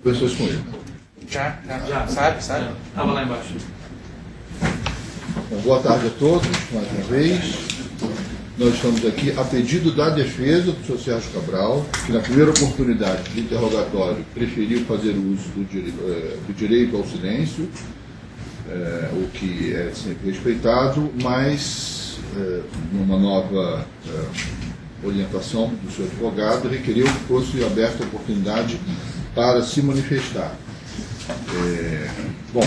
Pessoas com ele. Já. Sabe? Estava lá embaixo. Bom, boa tarde a todos, mais uma vez. Nós estamos aqui a pedido da defesa do Sr. Sérgio Cabral, que na primeira oportunidade de interrogatório preferiu fazer uso do direito ao silêncio, o que é sempre respeitado, mas numa nova orientação do seu advogado, requeriu que fosse aberta a oportunidade para se manifestar. Bom,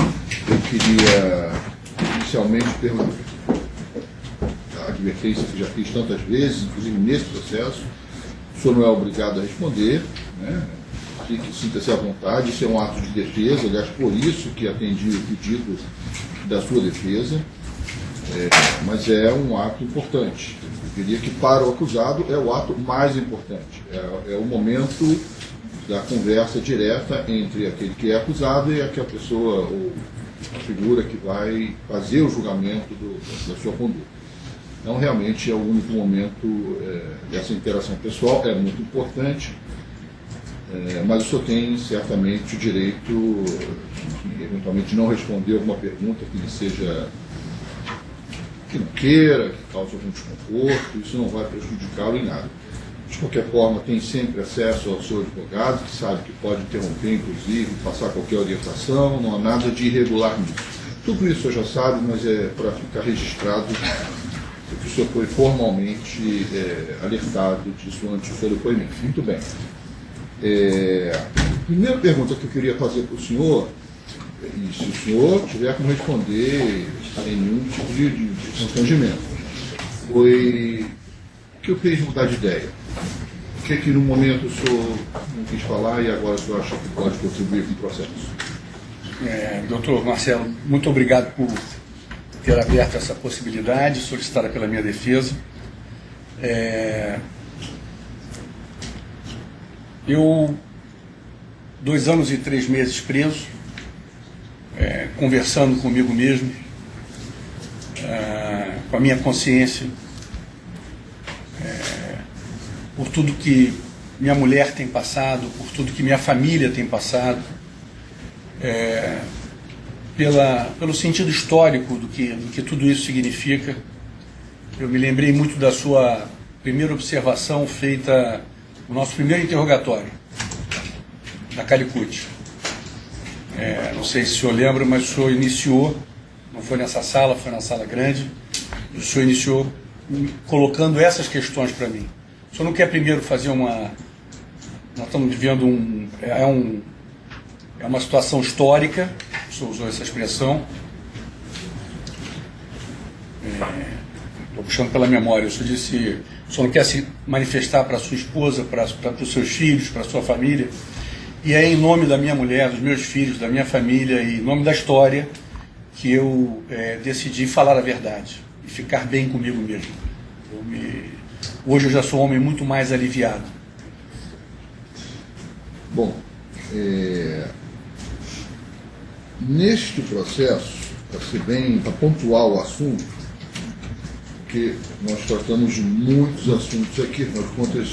eu queria inicialmente perguntar a advertência que já fiz tantas vezes, inclusive nesse processo. O senhor não é obrigado a responder, né? Sinta-se à vontade, isso é um ato de defesa, aliás, por isso que atendi o pedido da sua defesa, mas é um ato importante. Eu diria que para o acusado é o ato mais importante, é o momento da conversa direta entre aquele que é acusado e aquela pessoa ou a figura que vai fazer o julgamento da sua conduta. Então, realmente, é o único momento dessa interação pessoal, é muito importante, mas o senhor tem certamente o direito, eventualmente, de não responder alguma pergunta que lhe seja, que não queira, que cause algum desconforto, isso não vai prejudicá-lo em nada. De qualquer forma, tem sempre acesso ao seu advogado, que sabe que pode interromper, inclusive, passar qualquer orientação, não há nada de irregular nisso. Tudo isso o senhor já sabe, mas é para ficar registrado que o senhor foi formalmente alertado disso antes do seu depoimento. Muito bem. A primeira pergunta que eu queria fazer para o senhor, e se o senhor tiver como responder sem nenhum tipo de constrangimento, foi o que eu fiz mudar de ideia. O que no momento o senhor não quis falar e agora o senhor acha que pode contribuir com o processo? Doutor Marcelo, muito obrigado por ter aberto essa possibilidade, solicitada pela minha defesa. Eu, 2 anos e 3 meses preso, conversando comigo mesmo, com a minha consciência, por tudo que minha mulher tem passado, por tudo que minha família tem passado, pelo sentido histórico do que tudo isso significa. Eu me lembrei muito da sua primeira observação feita no nosso primeiro interrogatório, na Calicut. Não sei se o senhor lembra, mas o senhor iniciou, não foi nessa sala, foi na sala grande, o senhor iniciou colocando essas questões para mim. O senhor não quer primeiro fazer uma... Nós estamos vivendo é uma situação histórica, o senhor usou essa expressão. Estou puxando pela memória. O senhor disse, o senhor não quer se manifestar para a sua esposa, para os seus filhos, para a sua família. E é em nome da minha mulher, dos meus filhos, da minha família e em nome da história que eu decidi falar a verdade e ficar bem comigo mesmo. Hoje eu já sou um homem muito mais aliviado. Bom, neste processo, para pontuar o assunto, porque nós tratamos de muitos assuntos aqui, afinal de contas,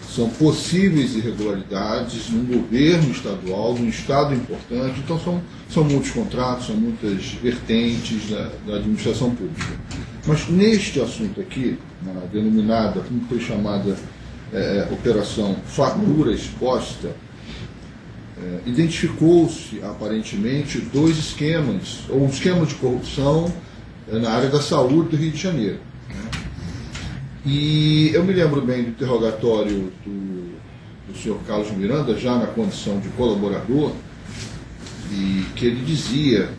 são possíveis irregularidades num governo estadual, num estado importante, então são muitos contratos, são muitas vertentes da administração pública. Mas neste assunto aqui, na denominada, como foi chamada, Operação Fatura Exposta, identificou-se aparentemente 2 esquemas, ou um esquema de corrupção na área da saúde do Rio de Janeiro. E eu me lembro bem do interrogatório do senhor Carlos Miranda, já na condição de colaborador, e que ele dizia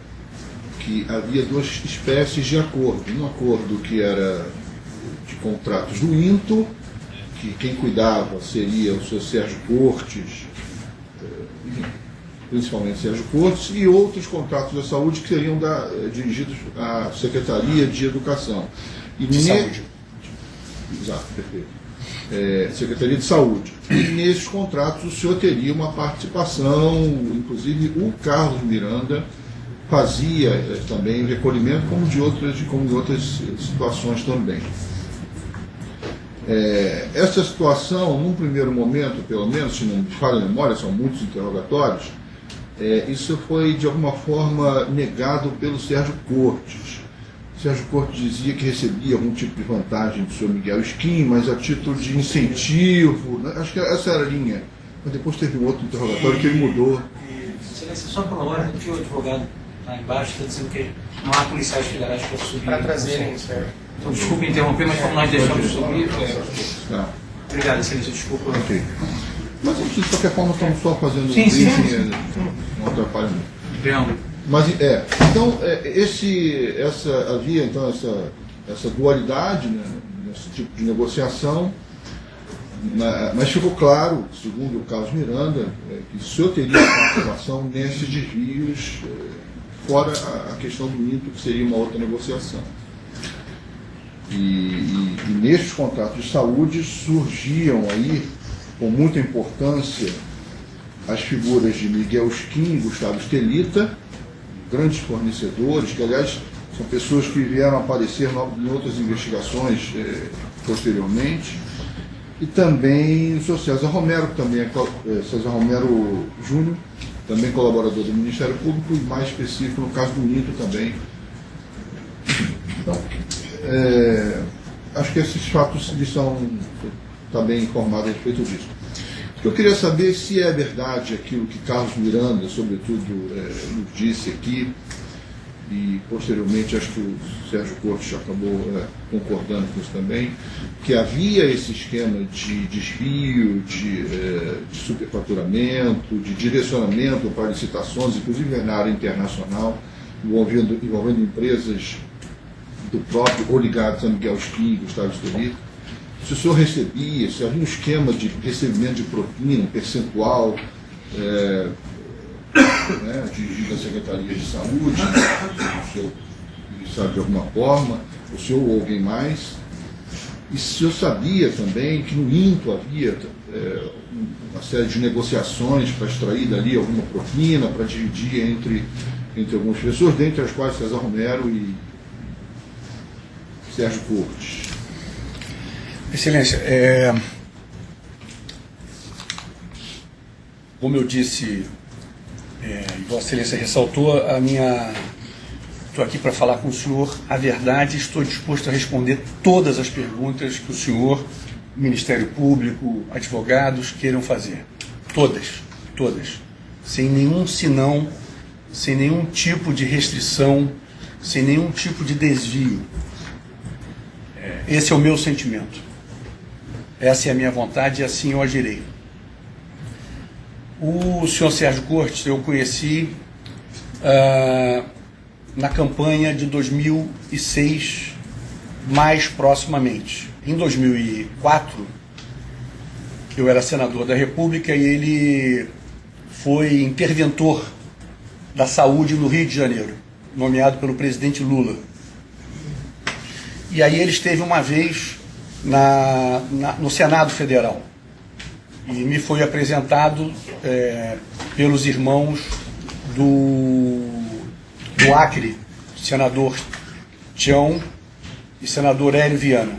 que havia 2 espécies de acordo. Um acordo que era de contratos do INTO, que quem cuidava seria o senhor Sérgio Cortes, principalmente Sérgio Cortes, e outros contratos da saúde que seriam dirigidos à Secretaria de Educação. De Saúde. Exato, perfeito. Secretaria de Saúde. E nesses contratos o senhor teria uma participação, inclusive o Carlos Miranda fazia também o recolhimento, como em outras situações também. Essa situação, num primeiro momento, pelo menos, se não me falha a memória, são muitos interrogatórios, isso foi, de alguma forma, negado pelo Sérgio Cortes. O Sérgio Cortes dizia que recebia algum tipo de vantagem do senhor Miguel Skin, mas a título de incentivo, né? Acho que essa era a linha. Mas depois teve um outro interrogatório que ele mudou. Excelência, só pela hora, que o advogado lá embaixo está dizendo que não há policiais federais para subir. Para trazerem, certo? Então, desculpe interromper, mas como nós deixamos subir... Tá. Obrigado, excelência, desculpa. Ok. Mas, de qualquer forma, estamos só fazendo Sim, briefing, não atrapalha muito. Leandro. Mas, então, havia então essa dualidade, né, nesse tipo de negociação, mas ficou claro, segundo o Carlos Miranda, que o senhor teria participação nesses desvios, fora a questão do INTO, que seria uma outra negociação. E nesses contratos de saúde surgiam aí, com muita importância, as figuras de Miguel Skin e Gustavo Estelita, grandes fornecedores, que, aliás, são pessoas que vieram aparecer em outras investigações posteriormente, e também o senhor César Romero, que também César Romero Júnior, também colaborador do Ministério Público, e mais específico no caso do INTO também. Então, acho que esses fatos está bem informados a respeito disso. O que eu queria saber se é verdade aquilo que Carlos Miranda, sobretudo, nos disse aqui, e posteriormente acho que o Sérgio Cortes acabou concordando com isso também, que havia esse esquema de desvio, de superfaturamento, de direcionamento para licitações, inclusive na área internacional, envolvendo empresas do próprio, ou ligados a Miguel Skin e Gustavo Estelita. Se o senhor recebia, se havia um esquema de recebimento de propina, um percentual, dirigido à Secretaria de Saúde, o senhor sabe de alguma forma, o senhor ou alguém mais, e se o senhor sabia também que no INTO havia uma série de negociações para extrair dali alguma propina, para dividir entre algumas pessoas, dentre as quais César Romero e Sérgio Cortes. Excelência, como eu disse, Vossa Excelência ressaltou, estou aqui para falar com o senhor a verdade, estou disposto a responder todas as perguntas que o senhor, Ministério Público, advogados queiram fazer. Todas. Sem nenhum senão, sem nenhum tipo de restrição, sem nenhum tipo de desvio. Esse é o meu sentimento. Essa é a minha vontade e assim eu agirei. O senhor Sérgio Cortes eu conheci na campanha de 2006, mais proximamente. Em 2004, eu era senador da República e ele foi interventor da saúde no Rio de Janeiro, nomeado pelo presidente Lula. E aí ele esteve uma vez no Senado Federal e me foi apresentado pelos irmãos do Acre, senador Tião e senador Hélio Viana.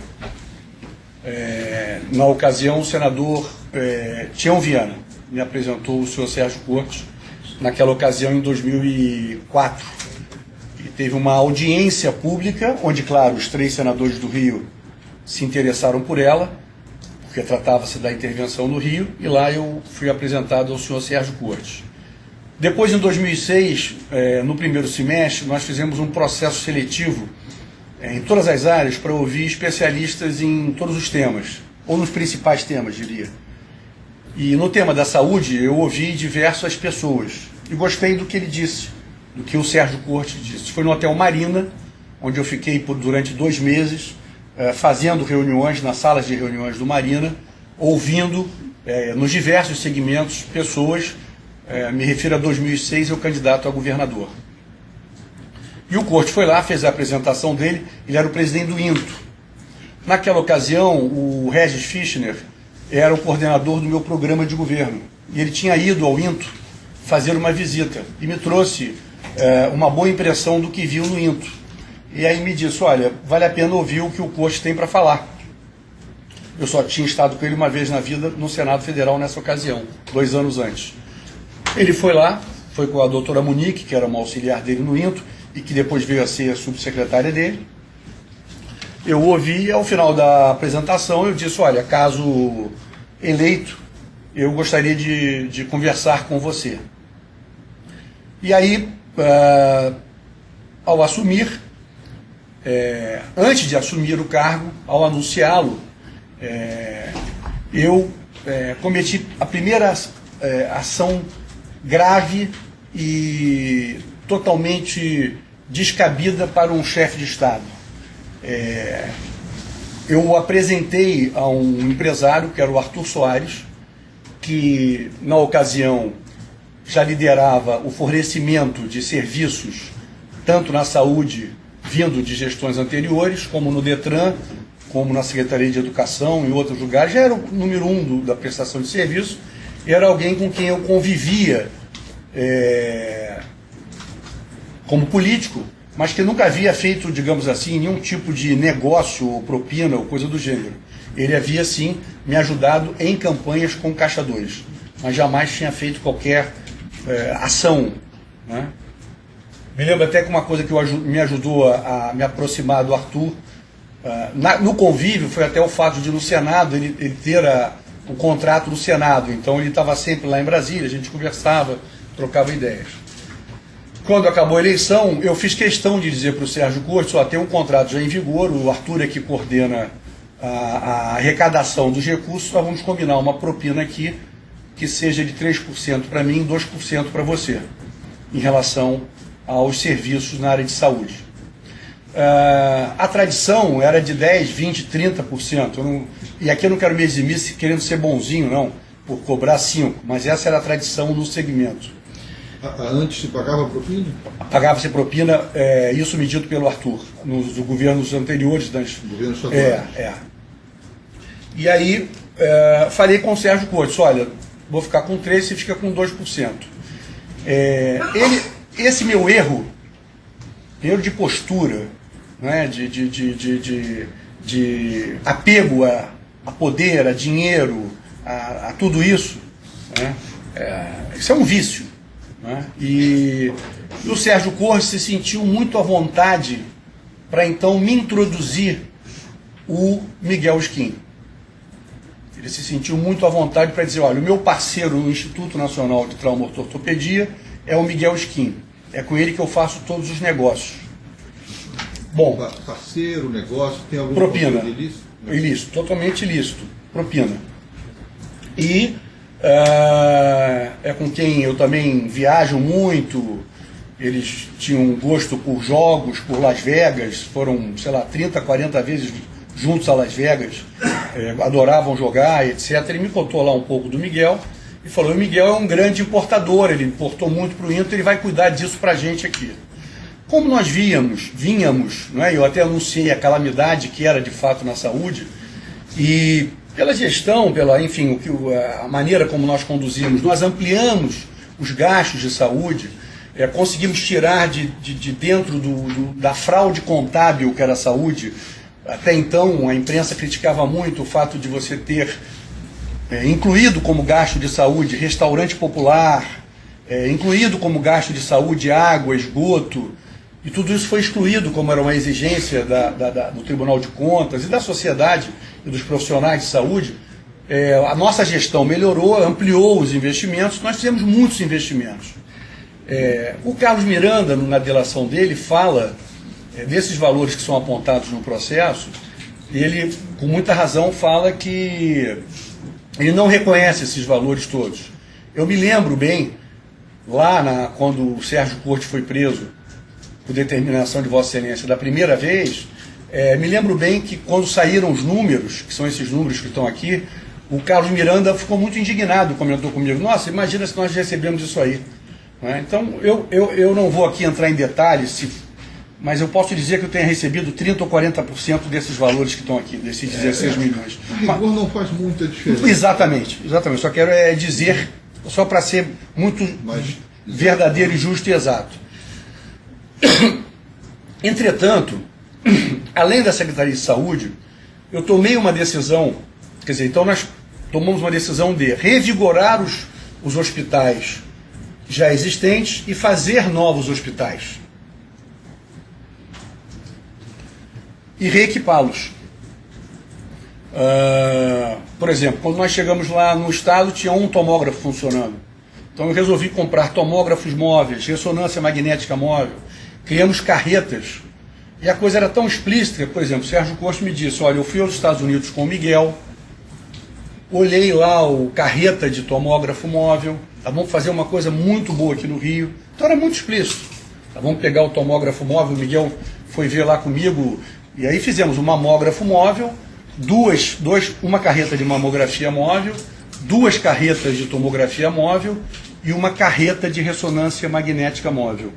Na ocasião, o senador Tião Viana me apresentou o senhor Sérgio Cortes, naquela ocasião em 2004. E teve uma audiência pública, onde, claro, os 3 senadores do Rio se interessaram por ela, porque tratava-se da intervenção no Rio, e lá eu fui apresentado ao senhor Sérgio Cortes. Depois, em 2006, no primeiro semestre, nós fizemos um processo seletivo em todas as áreas para ouvir especialistas em todos os temas, ou nos principais temas, diria. E no tema da saúde, eu ouvi diversas pessoas, e gostei do que ele disse, do que o Sérgio Cortes disse. Foi no Hotel Marina, onde eu fiquei durante 2 meses, fazendo reuniões nas salas de reuniões do Marina, ouvindo nos diversos segmentos pessoas, me refiro a 2006, eu candidato a governador. E o Cortes foi lá, fez a apresentação dele, ele era o presidente do INTO. Naquela ocasião, o Regis Fischner era o coordenador do meu programa de governo, e ele tinha ido ao INTO fazer uma visita, e me trouxe uma boa impressão do que viu no INTO. E aí me disse, olha, vale a pena ouvir o que o Cortes tem para falar. Eu só tinha estado com ele uma vez na vida no Senado Federal nessa ocasião, 2 anos antes. Ele foi lá, foi com a doutora Monique, que era uma auxiliar dele no INTO, e que depois veio a ser a subsecretária dele. Eu ouvi, e ao final da apresentação eu disse, olha, caso eleito, eu gostaria de conversar com você. E aí, ao assumir, antes de assumir o cargo, ao anunciá-lo, eu cometi a primeira ação grave e totalmente descabida para um chefe de Estado. Eu apresentei a um empresário, que era o Arthur Soares, que na ocasião já liderava o fornecimento de serviços, tanto na saúde, vindo de gestões anteriores, como no Detran, como na Secretaria de Educação e outros lugares. Já era o número 1 da prestação de serviço, era alguém com quem eu convivia como político, mas que nunca havia feito, digamos assim, nenhum tipo de negócio ou propina ou coisa do gênero. Ele havia, sim, me ajudado em campanhas com Caixa 2, mas jamais tinha feito qualquer ação, né? Me lembro até que uma coisa que me ajudou a me aproximar do Arthur, no convívio, foi até o fato de, no Senado, ele ter um contrato no Senado. Então ele estava sempre lá em Brasília, a gente conversava, trocava ideias. Quando acabou a eleição, eu fiz questão de dizer para o Sérgio Cortes, tem um contrato já em vigor, o Arthur é que coordena a arrecadação dos recursos, nós vamos combinar uma propina aqui que seja de 3% para mim e 2% para você, em relação aos serviços na área de saúde. A tradição era de 10%, 20%, 30%. E aqui eu não quero me eximir querendo ser bonzinho, não, por cobrar 5%, mas essa era a tradição no segmento. Antes se pagava propina? Pagava-se propina, isso medido pelo Arthur, nos governos anteriores. Governos estaduais. E aí, falei com o Sérgio Cortes, olha, vou ficar com 3%, você fica com 2%. Esse meu erro de postura, né, de apego a poder, a dinheiro, a tudo isso, né, isso é um vício. Né? E o Sérgio Cortes se sentiu muito à vontade para então me introduzir o Miguel Skin. Ele se sentiu muito à vontade para dizer, olha, o meu parceiro no Instituto Nacional de Traumatortopedia é o Miguel Skin. É com ele que eu faço todos os negócios. Bom, parceiro, negócio, tem algum propina. Ilícito? Ilícito, totalmente ilícito. Propina. E é com quem eu também viajo muito. Eles tinham um gosto por jogos, por Las Vegas, foram, 30, 40 vezes juntos a Las Vegas, adoravam jogar, etc. Ele me contou lá um pouco do Miguel e falou, o Miguel é um grande importador, ele importou muito para o Inter, ele vai cuidar disso para a gente aqui. Como nós vinhamos, não é? Eu até anunciei a calamidade que era de fato na saúde, e pela gestão, a maneira como nós conduzimos, nós ampliamos os gastos de saúde, conseguimos tirar de dentro da fraude contábil que era a saúde. Até então a imprensa criticava muito o fato de você ter incluído como gasto de saúde restaurante popular, incluído como gasto de saúde água, esgoto, e tudo isso foi excluído como era uma exigência do Tribunal de Contas e da sociedade e dos profissionais de saúde. A nossa gestão melhorou, ampliou os investimentos, nós fizemos muitos investimentos. O Carlos Miranda, na delação dele, fala desses valores que são apontados no processo. Ele, com muita razão, fala que ele não reconhece esses valores todos. Eu me lembro bem, lá quando o Sérgio Cortes foi preso, por determinação de Vossa Excelência, da primeira vez, me lembro bem que quando saíram os números, que são esses números que estão aqui, o Carlos Miranda ficou muito indignado, comentou comigo, nossa, imagina se nós recebemos isso aí. Então, eu não vou aqui entrar em detalhes, mas eu posso dizer que eu tenho recebido 30% ou 40% desses valores que estão aqui, desses 16 milhões. O rigor não faz muita diferença. Exatamente. Só quero dizer, só para ser muito verdadeiro e justo e exato. Entretanto, além da Secretaria de Saúde, eu tomei uma decisão Quer dizer, então nós tomamos uma decisão de revigorar os hospitais já existentes e fazer novos hospitais. E reequipá-los. Por exemplo, quando nós chegamos lá no estado, tinha um tomógrafo funcionando. Então eu resolvi comprar tomógrafos móveis, ressonância magnética móvel, criamos carretas. E a coisa era tão explícita, por exemplo, o Sérgio Costa me disse, olha, eu fui aos Estados Unidos com o Miguel, olhei lá o carreta de tomógrafo móvel, tá, vamos fazer uma coisa muito boa aqui no Rio. Então era muito explícito. Tá, vamos pegar o tomógrafo móvel, o Miguel foi ver lá comigo, e aí fizemos um mamógrafo móvel, uma carreta de mamografia móvel, 2 carretas de tomografia móvel e uma carreta de ressonância magnética móvel.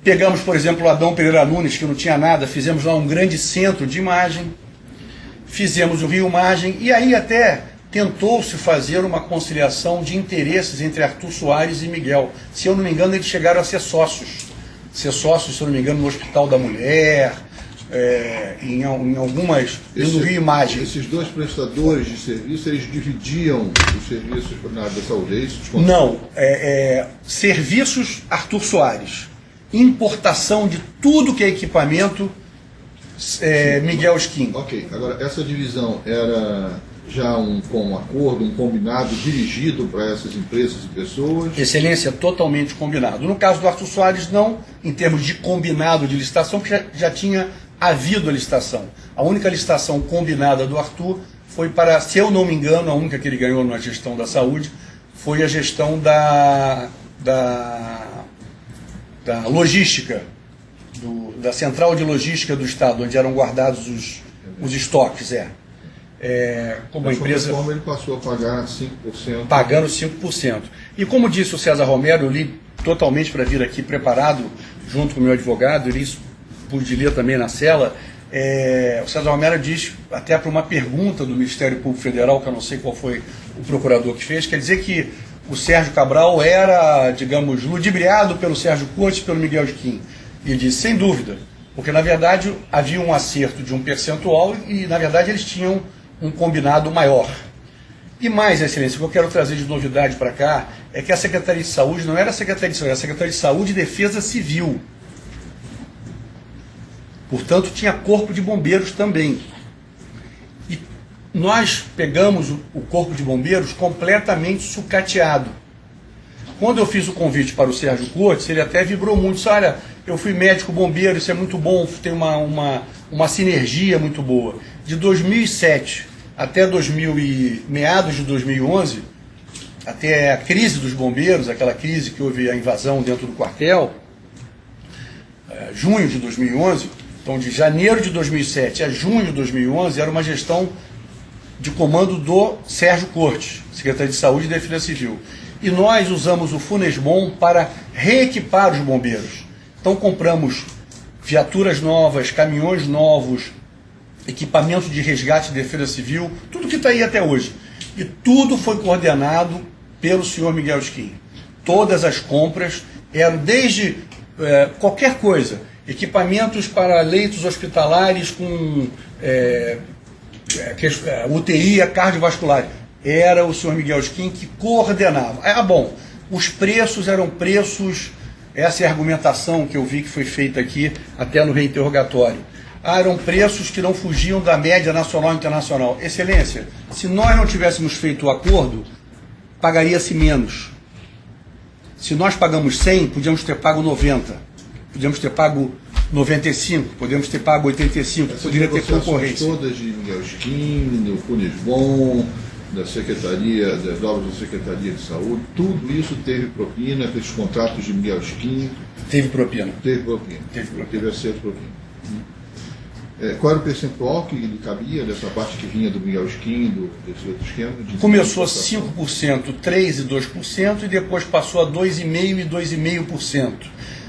Pegamos, por exemplo, o Adão Pereira Nunes, que não tinha nada, fizemos lá um grande centro de imagem, fizemos o Rio Imagem, e aí até tentou-se fazer uma conciliação de interesses entre Arthur Soares e Miguel. Se eu não me engano, eles chegaram a ser sócios. Se eu não me engano, no Hospital da Mulher, em algumas... no Rio Imagem. Esses 2 prestadores de serviço, eles dividiam os serviços na área da saúde, é isso? Não, serviços Arthur Soares. Importação de tudo que é equipamento Miguel Skin. Ok, agora essa divisão era já um acordo, um combinado dirigido para essas empresas e pessoas? Excelência, totalmente combinado. No caso do Arthur Soares, não, em termos de combinado de licitação, porque já tinha havido a licitação. A única licitação combinada do Arthur foi para, se eu não me engano, a única que ele ganhou na gestão da saúde, foi a gestão da logística, da central de logística do Estado, onde eram guardados os estoques. Como a empresa. Como ele passou a pagar 5%. Pagando 5%. E como disse o César Romero, eu li totalmente para vir aqui preparado, junto com o meu advogado, eu li isso pude ler também na cela. O César Romero diz, até para uma pergunta do Ministério Público Federal, que eu não sei qual foi o procurador que fez, quer dizer que o Sérgio Cabral era, digamos, ludibriado pelo Sérgio Cortes e pelo Miguel Skin. E ele disse, sem dúvida, porque na verdade havia um acerto de um percentual e na verdade eles tinham um combinado maior. E mais, Excelência, o que eu quero trazer de novidade para cá é que a Secretaria de Saúde não era a Secretaria de Saúde, era a Secretaria de Saúde e Defesa Civil. Portanto, tinha Corpo de Bombeiros também. E nós pegamos o Corpo de Bombeiros completamente sucateado. Quando eu fiz o convite para o Sérgio Cortes, ele até vibrou muito. Disse, olha, eu fui médico bombeiro, isso é muito bom, tem uma sinergia muito boa. De 2007 até meados de 2011, até a crise dos bombeiros, aquela crise que houve a invasão dentro do quartel, junho de 2011, então de janeiro de 2007 a junho de 2011, era uma gestão de comando do Sérgio Cortes, secretário de Saúde e Defesa Civil. E nós usamos o Funesbom para reequipar os bombeiros. Então compramos viaturas novas, caminhões novos, equipamento de resgate e defesa civil, tudo que está aí até hoje. E tudo foi coordenado pelo senhor Miguel Skin. Todas as compras eram desde qualquer coisa, equipamentos para leitos hospitalares com UTI cardiovascular. Era o senhor Miguel Skin que coordenava. Bom, os preços eram preços, essa é a argumentação que eu vi que foi feita aqui até no reinterrogatório. Eram preços que não fugiam da média nacional e internacional. Excelência, se nós não tivéssemos feito o acordo, pagaria-se menos. Se nós pagamos 100, podíamos ter pago 90. Podíamos ter pago 95, podemos ter pago 85, poderia ter concorrência. Todas de Miguel Skin, do Funesbom, da Secretaria, das obras da Secretaria de Saúde, tudo isso teve propina, aqueles contratos de Miguel Skin. Teve propina. Teve propina. Teve acerto de propina. Qual era o percentual que lhe cabia dessa parte que vinha do Miguel Skin, desse outro esquema? Começou 5%, 3% e 2%, e depois passou a 2,5% e 2,5%.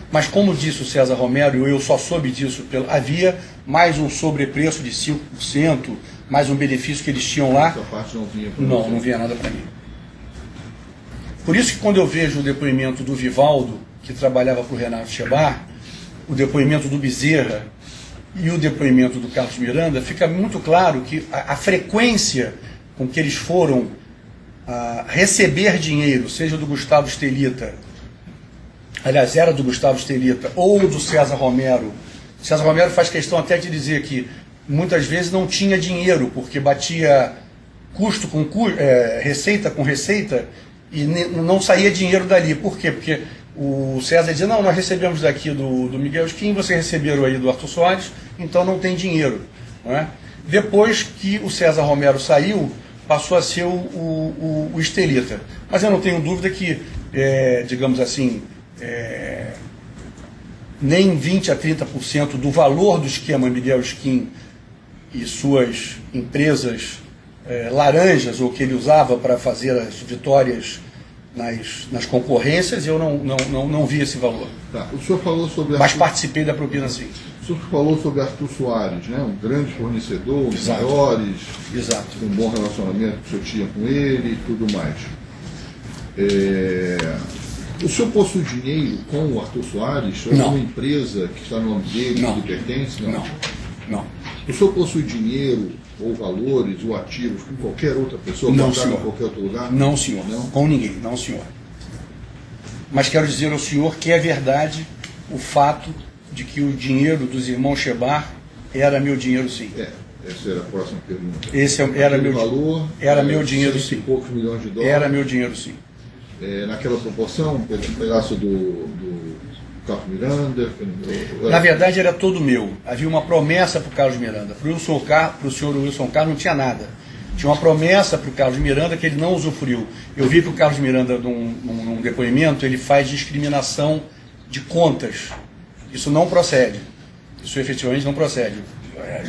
Mas como disse o César Romero, e eu só soube disso, havia mais um sobrepreço de 5%, mais um benefício que eles tinham lá. Essa parte não vinha para Não vinha nada para mim. Por isso que quando eu vejo o depoimento do Vivaldo, que trabalhava para o Renato Chebar, o depoimento do Bezerra, e o depoimento do Carlos Miranda, fica muito claro que a frequência com que eles foram receber dinheiro, seja do Gustavo Stelita, aliás, era do Gustavo Stelita, ou do César Romero. César Romero faz questão até de dizer que muitas vezes não tinha dinheiro, porque batia custo com receita com receita, e não saía dinheiro dali. Por quê? Porque o César dizia, não, nós recebemos daqui do Miguel Skin, vocês receberam aí do Arthur Soares, então não tem dinheiro. Não é? Depois que o César Romero saiu, passou a ser o Stelita. Mas eu não tenho dúvida que, digamos assim, nem 20% a 30% do valor do esquema Miguel Skin e suas empresas laranjas, ou que ele usava para fazer as vitórias nas concorrências, eu não vi esse valor. Tá. O senhor falou sobre... Mas participei da propina, sim. O senhor falou sobre Arthur Soares, né? Um grande fornecedor, um dos maiores, Exato. um bom relacionamento que o senhor tinha com ele e tudo mais. O senhor possui dinheiro com o Arthur Soares? Ou alguma empresa que está no nome dele, que lhe pertence? Não. O senhor possui dinheiro, ou valores, ou ativos com qualquer outra pessoa? Não, senhor. Em qualquer outro lugar? Não, senhor. Não? Com ninguém. Não, senhor. Mas quero dizer ao senhor que é verdade o fato de que o dinheiro dos irmãos Chebar era meu dinheiro, sim. Essa era a próxima pergunta. Esse era meu valor. Era meu dinheiro, sim. E poucos milhões de dólares. Era meu dinheiro, sim. Naquela proporção, um pedaço do Carlos Miranda? Na verdade, era todo meu. Havia uma promessa para o Carlos Miranda. Para o senhor Wilson Carlos não tinha nada. Tinha uma promessa para o Carlos Miranda que ele não usufruiu. Eu vi que o Carlos Miranda, num depoimento, ele faz discriminação de contas. Isso não procede. Isso efetivamente não procede.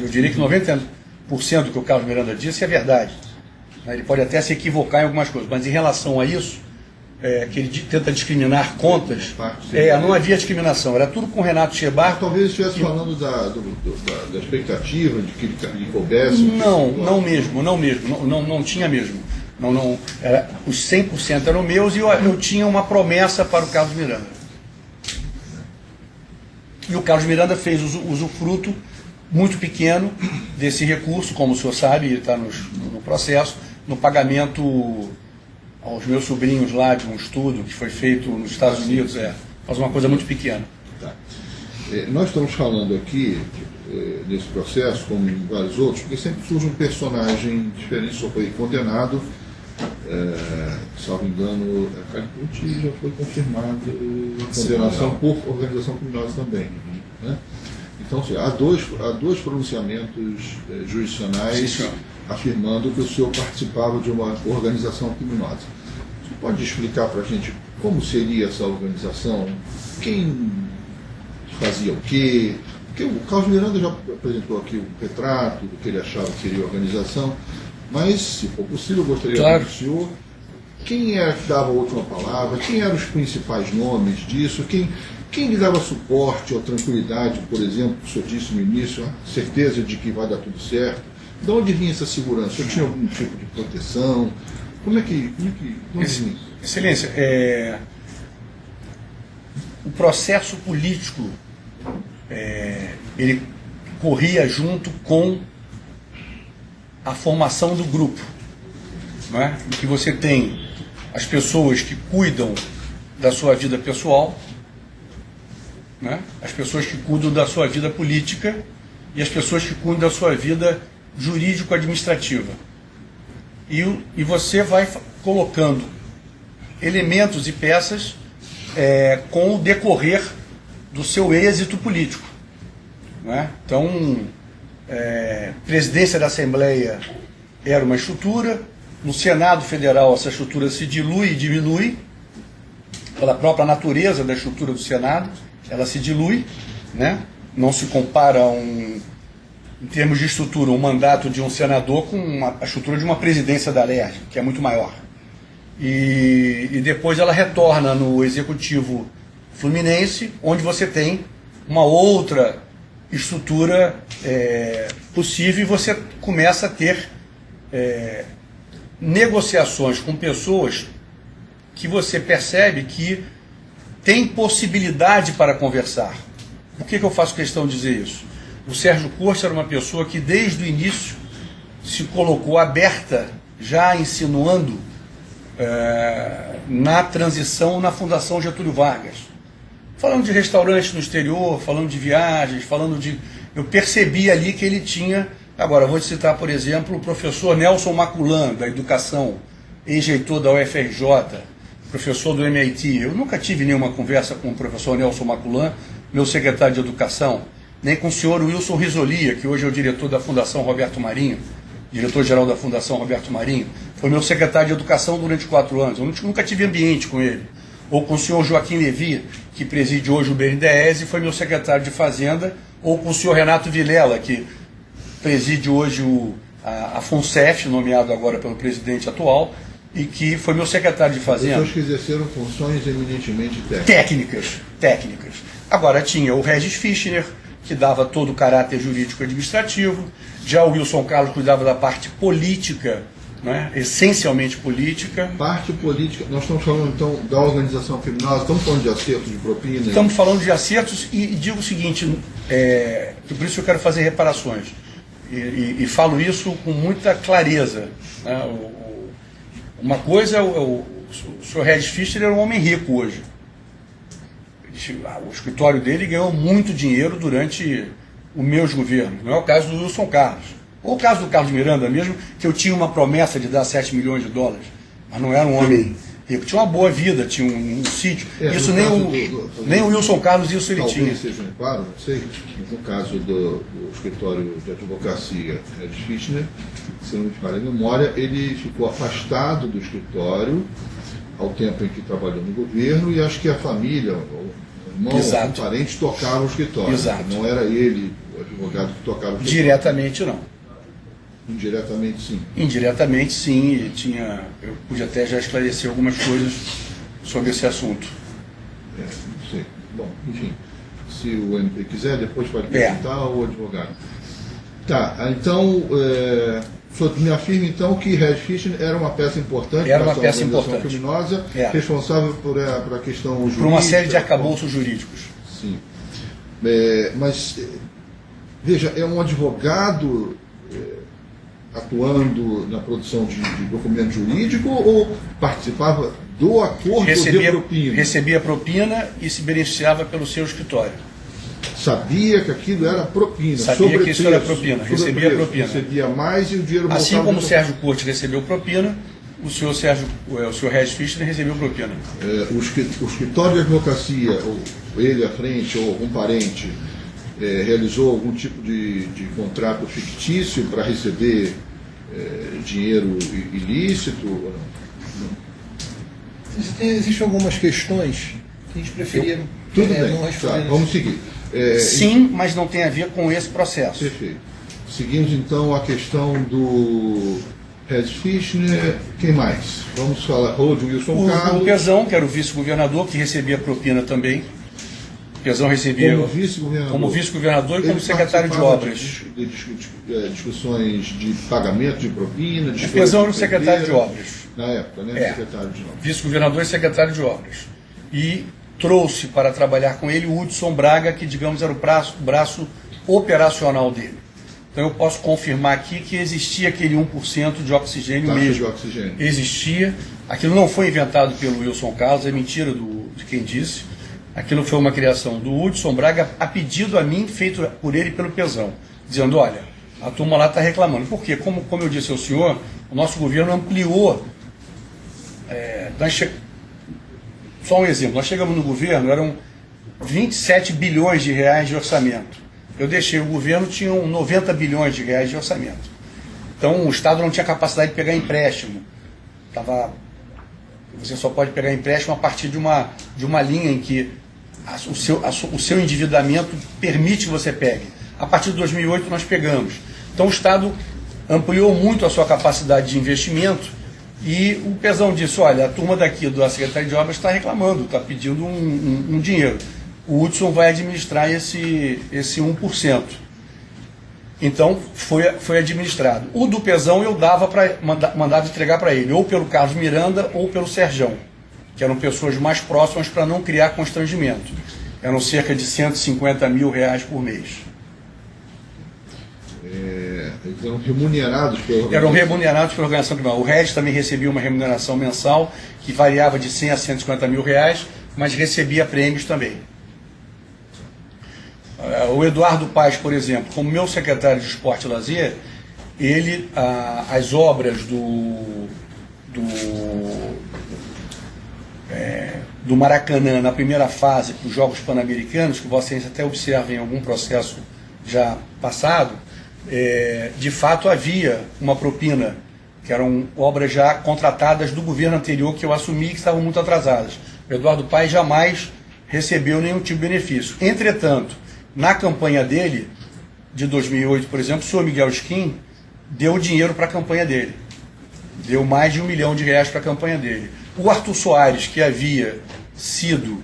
Eu diria que 90% do que o Carlos Miranda disse é verdade. Ele pode até se equivocar em algumas coisas, mas em relação a isso, que ele tenta discriminar contas, não havia discriminação, era tudo com o Renato Chebar. Talvez estivesse falando da expectativa de que ele coubesse. Não tinha mesmo. Os 100% eram meus e eu tinha uma promessa para o Carlos Miranda. E o Carlos Miranda fez usufruto muito pequeno desse recurso, como o senhor sabe, ele está no processo, no pagamento aos meus sobrinhos lá de um estudo que foi feito nos Estados Unidos, faz uma coisa muito pequena. Tá. Nós estamos falando aqui nesse processo, como em vários outros, porque sempre surge um personagem diferente, só foi condenado, salvo engano, a Calipucci já foi confirmada a condenação por organização criminosa também. Né? Então, assim, há dois pronunciamentos jurisdicionais afirmando que o senhor participava de uma organização criminosa. Você pode explicar para a gente como seria essa organização? Quem fazia o quê? Porque o Carlos Miranda já apresentou aqui um retrato do que ele achava que seria a organização, mas, se for possível, eu gostaria de saber do senhor quem era que dava a última palavra, quem eram os principais nomes disso, quem lhe dava suporte ou tranquilidade, por exemplo, o senhor disse no início, a certeza de que vai dar tudo certo. De onde vinha essa segurança? O senhor tinha algum tipo de proteção? Como é que vinha? Excelência, o processo político ele corria junto com a formação do grupo, não é? Em que você tem as pessoas que cuidam da sua vida pessoal, né? As pessoas que cuidam da sua vida política e as pessoas que cuidam da sua vida jurídico-administrativa. E você vai colocando elementos e peças com o decorrer do seu êxito político. Né? Então, presidência da Assembleia era uma estrutura, no Senado Federal essa estrutura se dilui e diminui, pela própria natureza da estrutura do Senado, ela se dilui, né? Não se compara em termos de estrutura, um mandato de um senador com a estrutura de uma presidência da LERJ, que é muito maior. E depois ela retorna no Executivo Fluminense, onde você tem uma outra estrutura possível e você começa a ter negociações com pessoas que você percebe que tem possibilidade para conversar. Por que eu faço questão de dizer isso? O Sérgio Cortes era uma pessoa que desde o início se colocou aberta, já insinuando na transição na Fundação Getúlio Vargas. Falando de restaurantes no exterior, falando de viagens, falando de... Eu percebi ali que ele tinha... Agora, vou citar, por exemplo, o professor Nelson Maculan, da Educação, ex-reitor da UFRJ, professor do MIT. Eu nunca tive nenhuma conversa com o professor Nelson Maculan, meu secretário de Educação, nem com o senhor Wilson Risolia, que hoje é o diretor da Fundação Roberto Marinho, diretor-geral da Fundação Roberto Marinho, foi meu secretário de Educação durante 4 anos. Eu nunca tive ambiente com ele. Ou com o senhor Joaquim Levi, que preside hoje o BNDES e foi meu secretário de Fazenda, ou com o senhor Renato Vilela, que preside hoje a FUNCEF, nomeado agora pelo presidente atual, e que foi meu secretário de Fazenda. Pessoas que exerceram funções eminentemente técnicas. Técnicas. Agora tinha o Regis Fischner, que dava todo o caráter jurídico-administrativo, já o Wilson Carlos cuidava da parte política, né, essencialmente política. Parte política, nós estamos falando então da organização criminosa, estamos falando de acertos de propina? Estamos falando de acertos e digo o seguinte, que por isso eu quero fazer reparações, e falo isso com muita clareza. Né, uma coisa, o senhor Regis Fischner era um homem rico hoje. O escritório dele ganhou muito dinheiro durante os meus governos. Não é o caso do Wilson Carlos. Ou o caso do Carlos Miranda mesmo, que eu tinha uma promessa de dar 7 milhões de dólares. Mas não era um homem rico. Tinha uma boa vida, tinha um sítio. Isso nem o Wilson Carlos isso ele tinha. Talvez seja claro, não sei. No caso do escritório de advocacia Regis Fischner, se não me falha a memória, ele ficou afastado do escritório ao tempo em que trabalhou no governo, e acho que a família, o irmão, o parente tocaram o escritório. Exato. Não era ele, o advogado, que tocava o escritório. Diretamente não. Indiretamente sim. Indiretamente sim, eu pude até já esclarecer algumas coisas sobre esse assunto. Não sei. Bom, enfim, se o MP quiser, depois pode perguntar o advogado. Tá, então, o senhor me afirma então que Regis Fischner era uma peça importante para essa organização criminosa, responsável por a questão jurídica. Por uma série de arcabouços jurídicos. Sim. Mas, veja, é um advogado atuando na produção de documento jurídico ou participava do acordo de propina? Recebia propina e se beneficiava pelo seu escritório. Sabia que aquilo era propina. Sabia que isso era propina, recebia propina. Recebia mais e o dinheiro voltava. Assim como o Sérgio Cortes recebeu propina, o senhor Regis Fischner recebeu propina. O escritório de advocacia, ou ele à frente, ou algum parente, realizou algum tipo de contrato fictício para receber dinheiro ilícito? Ou não? Existem algumas questões que a gente preferia Tudo bem, não responder. Vamos seguir. Sim, mas não tem a ver com esse processo. Perfeito. Seguimos então a questão do Regis Fischner. Quem mais? Vamos falar de Wilson Carlos. O Pezão, que era o vice-governador, que recebia propina também. O Pezão recebia como vice-governador e como secretário de obras. De discussões de pagamento de propina. O Pezão era o secretário de obras. Na época, né? Secretário de obras. Vice-governador e secretário de obras. E trouxe para trabalhar com ele o Hudson Braga, que, digamos, era o braço operacional dele. Então eu posso confirmar aqui que existia aquele 1% de oxigênio taxa mesmo. De oxigênio. Existia. Aquilo não foi inventado pelo Wilson Carlos, é mentira de quem disse. Aquilo foi uma criação do Hudson Braga a pedido a mim, feito por ele e pelo Pezão, dizendo, olha, a turma lá está reclamando. Por quê? Como eu disse ao senhor, o nosso governo ampliou. Só um exemplo, nós chegamos no governo, eram 27 bilhões de reais de orçamento. Eu deixei o governo, tinham 90 bilhões de reais de orçamento. Então o Estado não tinha capacidade de pegar empréstimo. Você só pode pegar empréstimo a partir de uma linha em que o seu endividamento permite que você pegue. A partir de 2008 nós pegamos. Então o Estado ampliou muito a sua capacidade de investimento. E o Pezão disse, olha, a turma daqui da Secretaria de Obras está reclamando, está pedindo um dinheiro. O Hudson vai administrar esse 1%. Então, foi administrado. O do Pezão eu mandava entregar para ele, ou pelo Carlos Miranda, ou pelo Serjão, que eram pessoas mais próximas para não criar constrangimento. Eram cerca de 150 mil reais por mês. eles eram remunerados pela organização. Eram remunerados pela organização criminal. O Regis também recebia uma remuneração mensal que variava de 100 a 150 mil reais, mas recebia prêmios também. O Eduardo Paes, por exemplo, como meu secretário de Esporte e Lazer, ele, as obras do Maracanã na primeira fase dos Jogos Pan-Americanos, que vocês até observam em algum processo já passado, de fato havia uma propina, que eram obras já contratadas do governo anterior que eu assumi que estavam muito atrasadas. O Eduardo Paes jamais recebeu nenhum tipo de benefício. Entretanto, na campanha dele, de 2008, por exemplo, o senhor Miguel Skin deu dinheiro para a campanha dele. Deu mais de R$1 milhão para a campanha dele. O Arthur Soares, que havia sido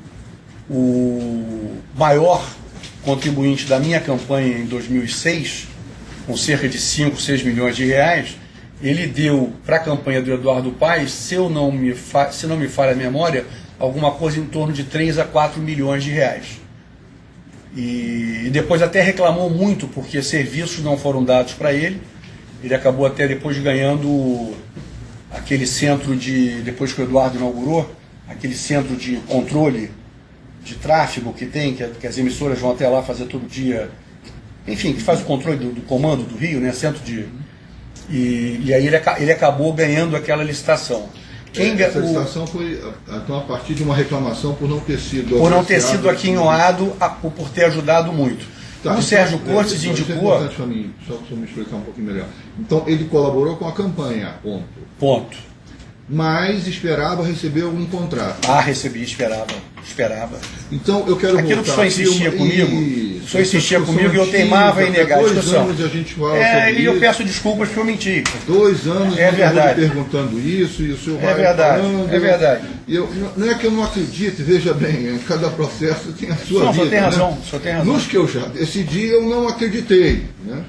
o maior contribuinte da minha campanha em 2006, com cerca de 5, 6 milhões de reais, ele deu para a campanha do Eduardo Paes, se não me falha a memória, alguma coisa em torno de 3 a 4 milhões de reais. E depois até reclamou muito porque serviços não foram dados para ele. Ele acabou até depois ganhando aquele centro depois que o Eduardo inaugurou, aquele centro de controle de tráfego que tem, que as emissoras vão até lá fazer todo dia, enfim, que faz o controle do comando do Rio, né, centro de... E aí ele acabou ganhando aquela licitação. Essa licitação foi então, a partir de uma reclamação por não ter sido... Por não ter sido aquinhoado, por ter ajudado muito. Tá, o Sérgio Cortes indicou... Isso é importante para mim, só para me explicar um pouquinho melhor. Então, ele colaborou com a campanha, ponto. Ponto. Mas esperava receber algum contrato. Recebi, esperava. Então, eu quero aquilo voltar... que o senhor insistia comigo, o senhor insistia comigo e eu teimava em negar a discussão. 2 anos a gente fala sobre e eu isso. peço desculpas porque eu menti. 2 anos é verdade. eu perguntando isso e o senhor vai falando. É verdade. Não é que eu não acredite, veja bem, cada processo tem a sua vida. Não, o senhor tem razão, né? o senhor tem razão. Nos que eu já decidi, eu não acreditei. Né?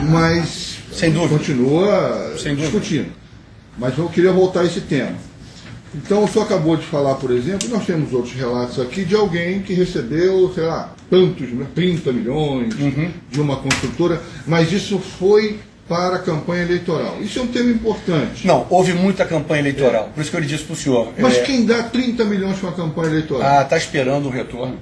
Mas sem dúvida. Continua discutindo. Mas eu queria voltar a esse tema. Então, o senhor acabou de falar, por exemplo, nós temos outros relatos aqui de alguém que recebeu, sei lá, tantos, 30 milhões de uma construtora, mas isso foi para a campanha eleitoral. Isso é um tema importante. Não, houve muita campanha eleitoral, por isso que eu disse para o senhor. Mas quem dá 30 milhões para uma campanha eleitoral? Está esperando o retorno.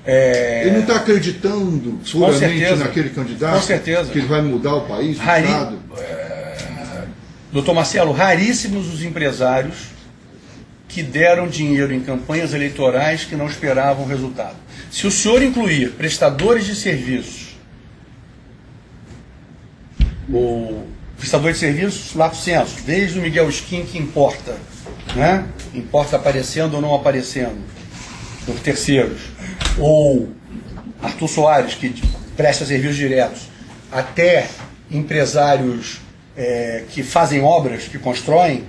Ele não está acreditando puramente naquele candidato? Com certeza. Que ele vai mudar o país, o Estado? Doutor Marcelo, raríssimos os empresários que deram dinheiro em campanhas eleitorais que não esperavam resultado. Se o senhor incluir prestadores de serviços, lato sensu, desde o Miguel Skin, que importa, né? Importa aparecendo ou não aparecendo, por terceiros, ou Arthur Soares, que presta serviços diretos, até empresários que fazem obras, que constroem,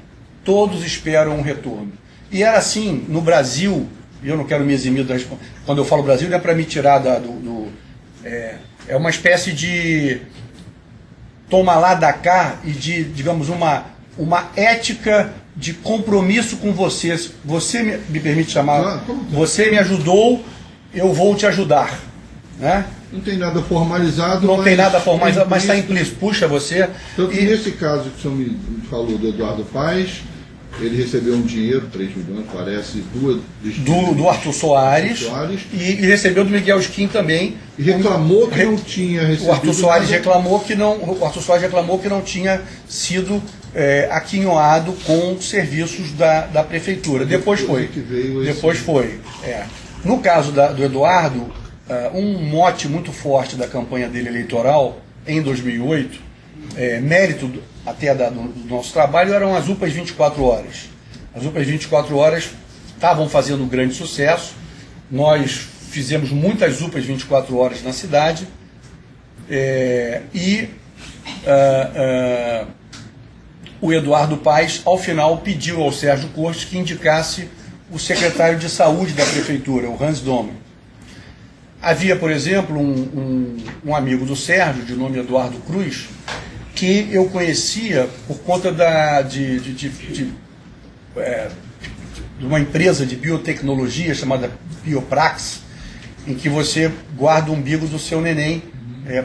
todos esperam um retorno. E era assim no Brasil, e eu não quero me eximir da responsabilidade. Quando eu falo Brasil, não é para me tirar é uma espécie de toma lá da cá e de, digamos, uma ética de compromisso com você. Você me permite chamar? Você me ajudou, eu vou te ajudar. Né? Não tem nada formalizado. Não tem nada formalizado, mas está implícito. Puxa, você... Tanto que nesse caso que o senhor me falou do Eduardo Paes, ele recebeu um dinheiro, 3 milhões, parece, do Arthur Soares, e recebeu do Miguel Skin também. E reclamou que não tinha recebido. O Arthur Soares reclamou que não tinha sido aquinhoado com serviços da prefeitura. Depois foi. No caso do Eduardo, um mote muito forte da campanha dele eleitoral em 2008, mérito até do nosso trabalho, eram as UPAs 24 horas. As UPAs 24 horas estavam fazendo um grande sucesso. Nós fizemos muitas UPAs 24 horas na cidade o Eduardo Paes, ao final, pediu ao Sérgio Cortes que indicasse o secretário de saúde da prefeitura, o Hans Domen. Havia, por exemplo, um amigo do Sérgio, de nome Eduardo Cruz, que eu conhecia por conta de uma empresa de biotecnologia chamada Bioprax, em que você guarda o umbigo do seu neném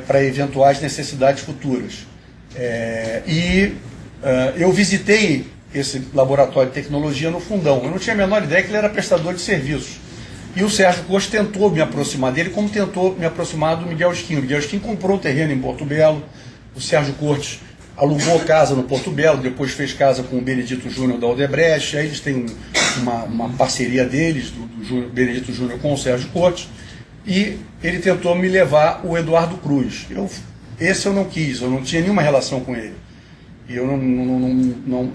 para eventuais necessidades futuras. Eu visitei esse laboratório de tecnologia no Fundão. Eu não tinha a menor ideia que ele era prestador de serviços. E o Sérgio Cortes tentou me aproximar dele, como tentou me aproximar do Miguel Skin. O Miguel Skin comprou um terreno em Porto Belo, o Sérgio Cortes alugou casa no Porto Belo, depois fez casa com o Benedito Júnior da Odebrecht, aí eles têm uma parceria deles, do Benedito Júnior com o Sérgio Cortes, e ele tentou me levar o Eduardo Cruz. Esse eu não quis, eu não tinha nenhuma relação com ele. E eu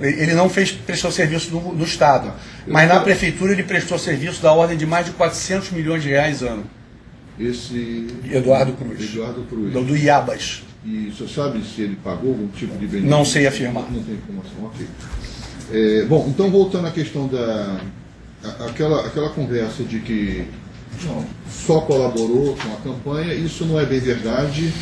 ele não prestou serviço no Estado, mas na Prefeitura ele prestou serviço da ordem de mais de 400 milhões de reais ano. Esse Eduardo Cruz. Eduardo Cruz. Do Iabas. E você sabe se ele pagou algum tipo de benefício? Não sei afirmar. Não tem informação, ok. Bom, então voltando à questão aquela conversa de que só colaborou com a campanha, isso não é bem verdade.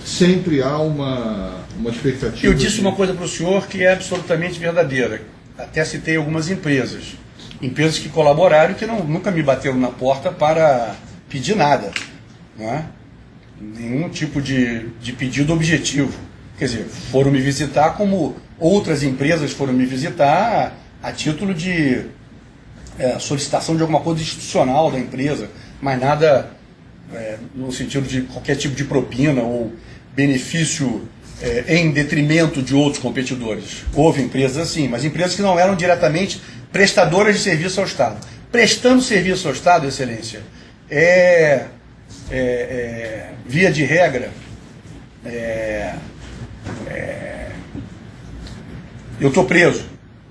Sempre há uma expectativa. Eu disse uma coisa para o senhor que é absolutamente verdadeira. Até citei algumas empresas. Empresas que colaboraram e que nunca me bateram na porta para pedir nada. Não é? Nenhum tipo de pedido objetivo. Quer dizer, foram me visitar como outras empresas foram me visitar a título de solicitação de alguma coisa institucional da empresa, mas nada no sentido de qualquer tipo de propina ou benefício em detrimento de outros competidores. Houve empresas assim, mas empresas que não eram diretamente prestadoras de serviço ao Estado. Prestando serviço ao Estado, Excelência, via de regra, eu estou preso,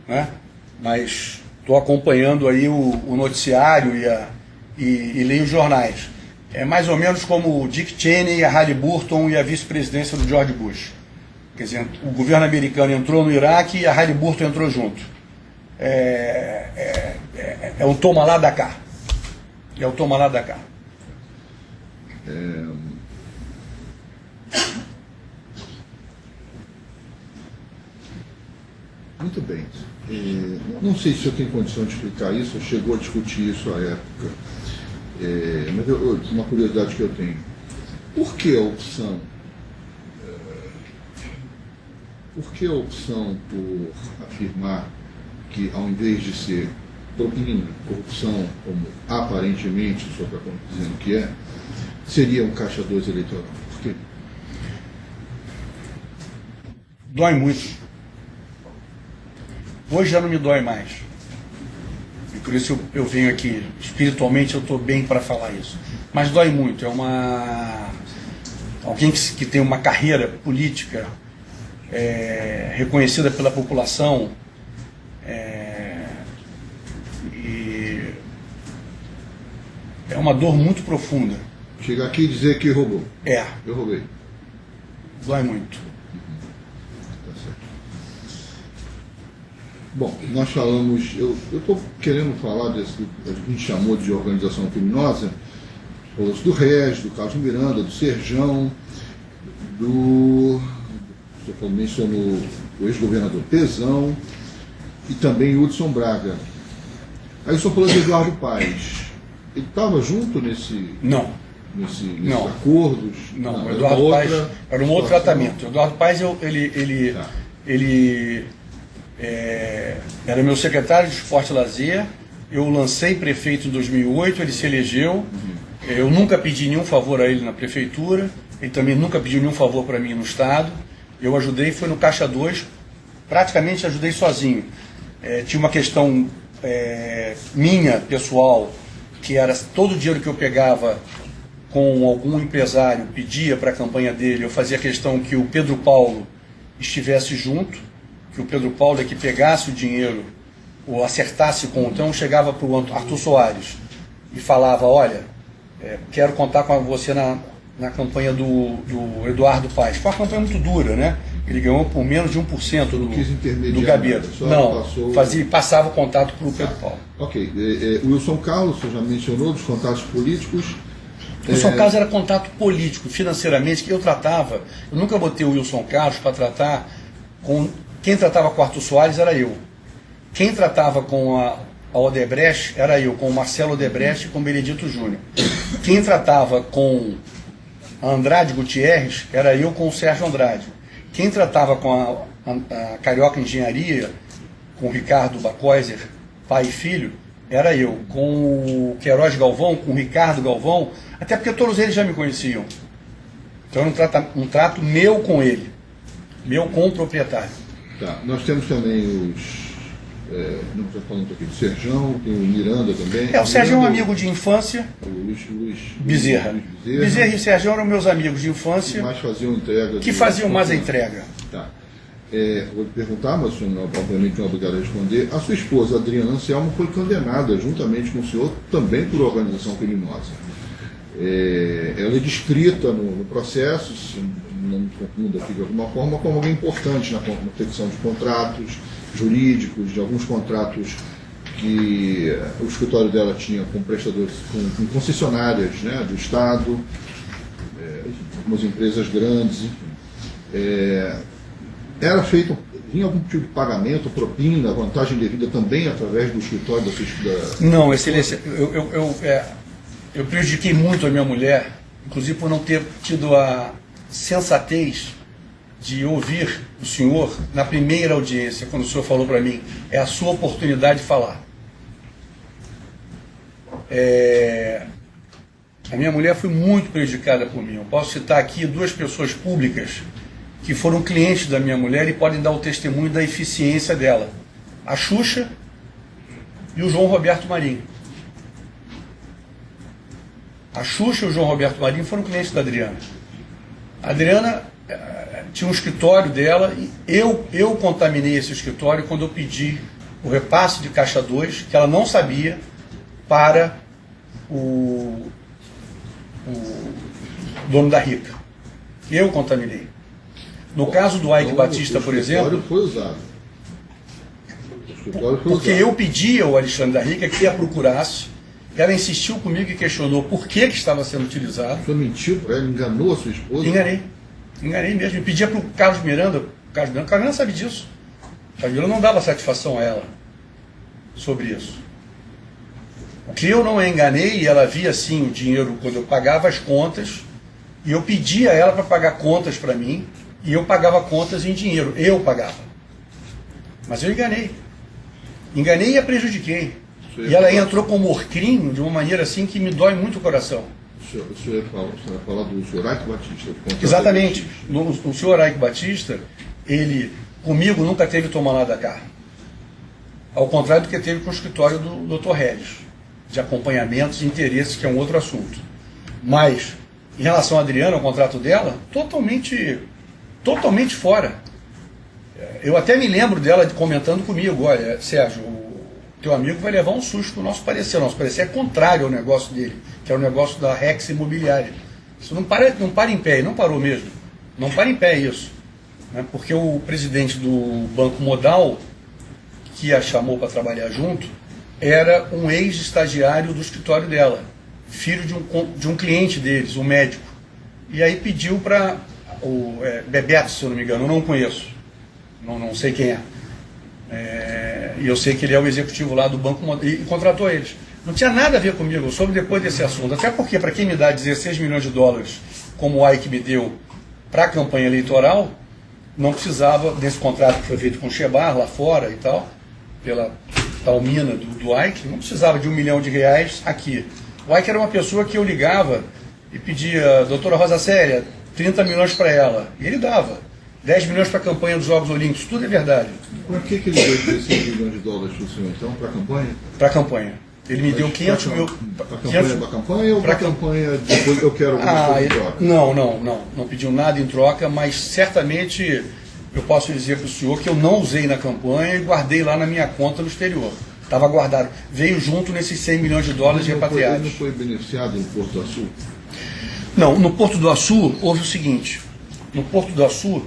né? Mas estou acompanhando aí o noticiário e leio os jornais. É mais ou menos como o Dick Cheney, a Halliburton e a vice-presidência do George Bush. Quer dizer, o governo americano entrou no Iraque e a Halliburton entrou junto. É um toma lá da cá. É o toma lá da cá. Muito bem. Não sei se eu tenho condição de explicar isso, eu chegou a discutir isso à época. Mas uma curiosidade que eu tenho. Por que a opção? Por que a opção por afirmar que, ao invés de ser propina, corrupção, como aparentemente o senhor está dizendo que seria um caixa 2 eleitoral? Por quê? Dói muito. Hoje já não me dói mais. E por isso eu venho aqui. Espiritualmente eu estou bem para falar isso. Mas dói muito. Alguém que tem uma carreira política reconhecida pela população, e é uma dor muito profunda. Chegar aqui e dizer que roubou. Eu roubei. Dói muito. Tá certo. Bom, nós falamos, eu estou querendo falar desse que a gente chamou de organização criminosa, do Rez, do Carlos Miranda, do Serjão, você mencionou o ex-governador Pezão e também Hudson Braga. Aí o senhor falou de Eduardo Paes. Ele estava junto nesses acordos? Não, o Eduardo Paes era um outro tratamento. O Eduardo Paes, ele era meu secretário de Esporte e Lazer. Eu lancei prefeito em 2008, ele se elegeu. Eu nunca pedi nenhum favor a ele na prefeitura, ele também nunca pediu nenhum favor para mim no Estado. Eu ajudei, foi no Caixa 2, praticamente ajudei sozinho. Tinha uma questão minha, pessoal, que era todo o dinheiro que eu pegava com algum empresário, pedia para a campanha dele, eu fazia questão que o Pedro Paulo estivesse junto, que o Pedro Paulo é que pegasse o dinheiro ou acertasse com, então chegava para o Arthur Soares e falava, olha, quero contar com você na campanha do Eduardo Paes. Foi uma campanha muito dura, né? Ele ganhou por menos de 1% do Gabeira. Não, passava o contato para o Pedro Paulo. Ok. Wilson Carlos, você já mencionou, dos contatos políticos. O Wilson Carlos era contato político, financeiramente, que eu tratava. Eu nunca botei o Wilson Carlos para tratar com... Quem tratava com o Arthur Soares era eu. Quem tratava com a Odebrecht era eu, com o Marcelo Odebrecht e com o Benedito Júnior. Quem tratava com a Andrade Gutierrez era eu com o Sérgio Andrade. Quem tratava com a Carioca Engenharia, com o Ricardo Bacoiser, pai e filho, era eu. Com o Queiroz Galvão, com o Ricardo Galvão, até porque todos eles já me conheciam. Então era um trato meu com ele, meu com o proprietário. Tá. Nós temos também os... não estou falando aqui do Serjão, tem o Miranda também. O Sérgio é um amigo de infância. O Luiz Bezerra. Bezerra e Sérgio eram meus amigos de infância. Que mais faziam entrega. Que faziam mais a entrega. Tá. Vou lhe perguntar, mas o senhor obviamente não é obrigado a responder. A sua esposa, Adriana Anselmo, foi condenada juntamente com o senhor também por organização criminosa. Ela é descrita no processo, se não me confundo aqui de alguma forma, como alguém importante na confecção de contratos jurídicos, de alguns contratos que o escritório dela tinha com prestadores, com concessionárias, né, do Estado, algumas empresas grandes, enfim. Era feito, vinha algum tipo de pagamento, propina, vantagem devida também através do escritório da sua... Não, excelência, eu prejudiquei muito a minha mulher, inclusive por não ter tido a sensatez de ouvir o senhor na primeira audiência, quando o senhor falou para mim, é a sua oportunidade de falar. A minha mulher foi muito prejudicada por mim. Eu posso citar aqui 2 pessoas públicas que foram clientes da minha mulher e podem dar o testemunho da eficiência dela. A Xuxa e o João Roberto Marinho. A Xuxa e o João Roberto Marinho foram clientes da Adriana. A Adriana tinha um escritório dela e eu contaminei esse escritório quando eu pedi o repasse de Caixa 2, que ela não sabia, para o dono da Rica. Eu contaminei. No caso do Ike Batista, por exemplo... Foi usado. Porque eu pedi ao Alexandre da Rica que a procurasse. Ela insistiu comigo e questionou por que estava sendo utilizado. Você mentiu para ela, enganou a sua esposa? Enganei mesmo. Eu pedia para o Carlos Miranda, o Carlos Miranda sabe disso. O Carlos Miranda não dava satisfação a ela sobre isso. O que eu não a enganei, e ela via sim o dinheiro quando eu pagava as contas, e eu pedia a ela para pagar contas para mim, e eu pagava contas em dinheiro. Eu pagava. Mas eu enganei. Enganei e a prejudiquei. E ela entrou como orcrim de uma maneira assim que me dói muito o coração. O senhor ia falar do senhor Ike Batista? Exatamente. O senhor Ike Batista, ele comigo nunca teve toma lá da cá. Ao contrário do que teve com o escritório do Dr. Regis, de acompanhamentos e interesses, que é um outro assunto. Mas, em relação à Adriana, o contrato dela, totalmente fora. Eu até me lembro dela comentando comigo, olha, Sérgio, o teu amigo vai levar um susto com o nosso parecer. O nosso parecer é contrário ao negócio dele, que é o negócio da Rex Imobiliária. Isso não para em pé, e não parou mesmo. Não para em pé isso. Né? Porque o presidente do Banco Modal, que a chamou para trabalhar junto, era um ex-estagiário do escritório dela, filho de um cliente deles, um médico. E aí pediu para o Bebeto, se eu não me engano, eu não conheço, não sei quem é. E eu sei que ele é o executivo lá do Banco Modal, e contratou eles. Não tinha nada a ver comigo, eu soube depois desse assunto. Até porque, para quem me dá 16 milhões de dólares, como o Ike me deu para a campanha eleitoral, não precisava desse contrato que foi feito com o Shebar lá fora e tal, pela tal mina do Ike, não precisava de R$1 milhão aqui. O Ike era uma pessoa que eu ligava e pedia, doutora Rosa Célia, 30 milhões para ela. E ele dava. 10 milhões para a campanha dos Jogos Olímpicos, tudo é verdade. Por que ele deu 16 milhões de dólares para o senhor, então, para a campanha? Para a campanha. Ele me deu 500 mil... Para a campanha ou para a campanha depois eu quero alguma coisa em troca? Não pediu nada em troca, mas certamente eu posso dizer para o senhor que eu não usei na campanha e guardei lá na minha conta no exterior. Estava guardado. Veio junto nesses 100 milhões de dólares repatriados. Ele não foi beneficiado no Porto do Açu? Não, no Porto do Açu houve o seguinte. No Porto do Açu,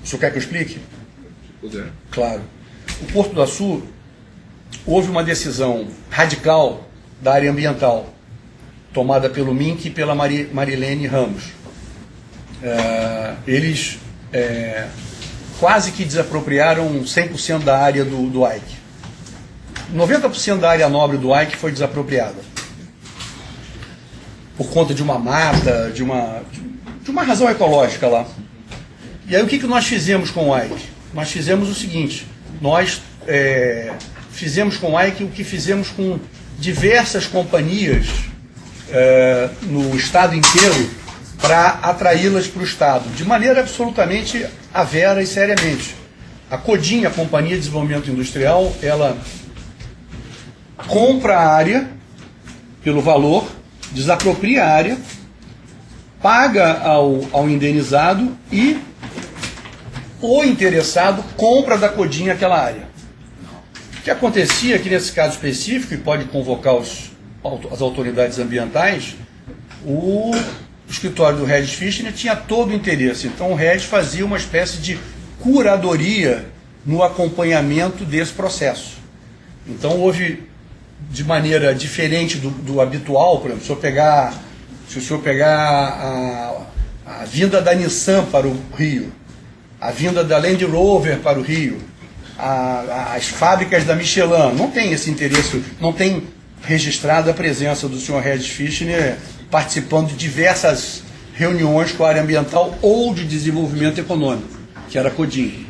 o senhor quer que eu explique? Se puder. Claro. O Porto do Açu, houve uma decisão radical da área ambiental, tomada pelo MINC e pela Marilene Ramos. Eles quase que desapropriaram 100% da área do Ike. 90% da área nobre do Ike foi desapropriada. por conta de uma mata, de uma razão ecológica lá. E aí o que nós fizemos com o Ike? Nós fizemos o seguinte, nós fizemos com o Ike o que fizemos com diversas companhias no estado inteiro para atraí-las para o estado, de maneira absolutamente à vera e seriamente. A Codin, a Companhia de Desenvolvimento Industrial, ela compra a área pelo valor, desapropria a área, paga ao indenizado e o interessado compra da Codin aquela área. O que acontecia aqui nesse caso específico, e pode convocar as autoridades ambientais, o escritório do Regis Fischner tinha todo o interesse. Então o Regis fazia uma espécie de curadoria no acompanhamento desse processo. Então houve, de maneira diferente do habitual, por exemplo, se o senhor pegar a vinda da Nissan para o Rio, a vinda da Land Rover para o Rio, as fábricas da Michelin, não tem esse interesse, não tem registrada a presença do senhor Regis Fischner participando de diversas reuniões com a área ambiental ou de desenvolvimento econômico, que era a Codin.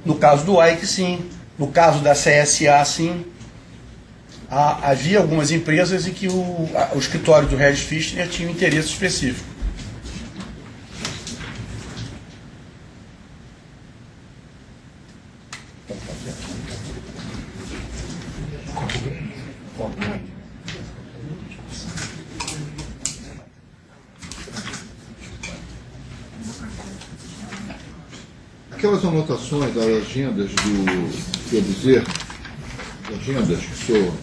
No caso do Ike, sim. No caso da CSA, sim. Havia algumas empresas em que o escritório do Regis Fischner tinha um interesse específico. Aquelas anotações das agendas do Bezerra, agendas que o senhor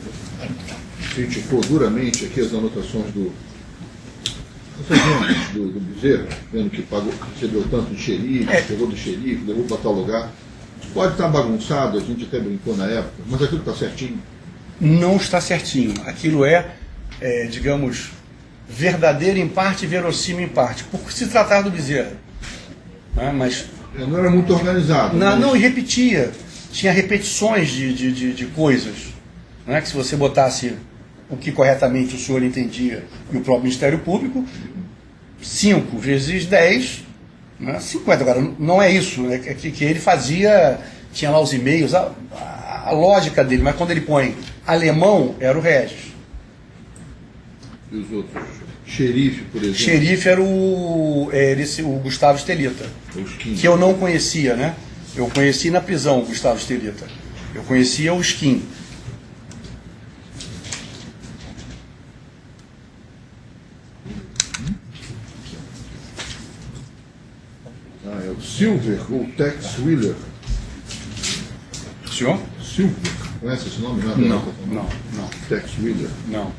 criticou duramente aqui, as anotações as agendas do Bezerra, vendo que recebeu tanto de xerife, pegou do xerife, levou para tal lugar. Pode estar bagunçado, a gente até brincou na época, mas aquilo está certinho? Não está certinho. Aquilo digamos, verdadeiro em parte e verossímil em parte, por se tratar do Bezerra. Mas não era muito organizado. Não, e repetia. Tinha repetições de coisas. Não é que se você botasse o que corretamente o senhor entendia e o próprio Ministério Público, 5 vezes 10, 50. Agora, não é isso. É que ele fazia, tinha lá os e-mails, a lógica dele, mas quando ele põe alemão, era o Regis. E os outros? Xerife, por exemplo? Xerife era o Gustavo Estelita, que eu não conhecia, né? Eu conheci na prisão o Gustavo Estelita. Eu conhecia o Skin. É o Silver ou Tex Wheeler. O senhor? Silver. Conhece esse nome? Não. Tex Wheeler. Não.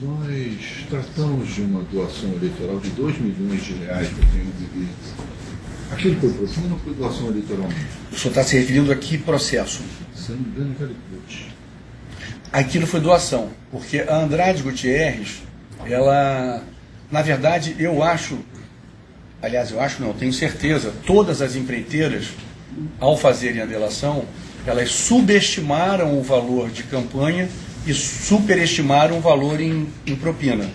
Nós tratamos de uma doação eleitoral de 2 milhões de reais para quem vive. Aquilo foi propina ou não foi doação eleitoral? O senhor está se referindo a que processo? Se não me engano, Calicut. Aquilo foi doação, porque a Andrade Gutierrez, ela, na verdade, eu tenho certeza, todas as empreiteiras, ao fazerem a delação, elas subestimaram o valor de campanha e superestimaram o valor em propina.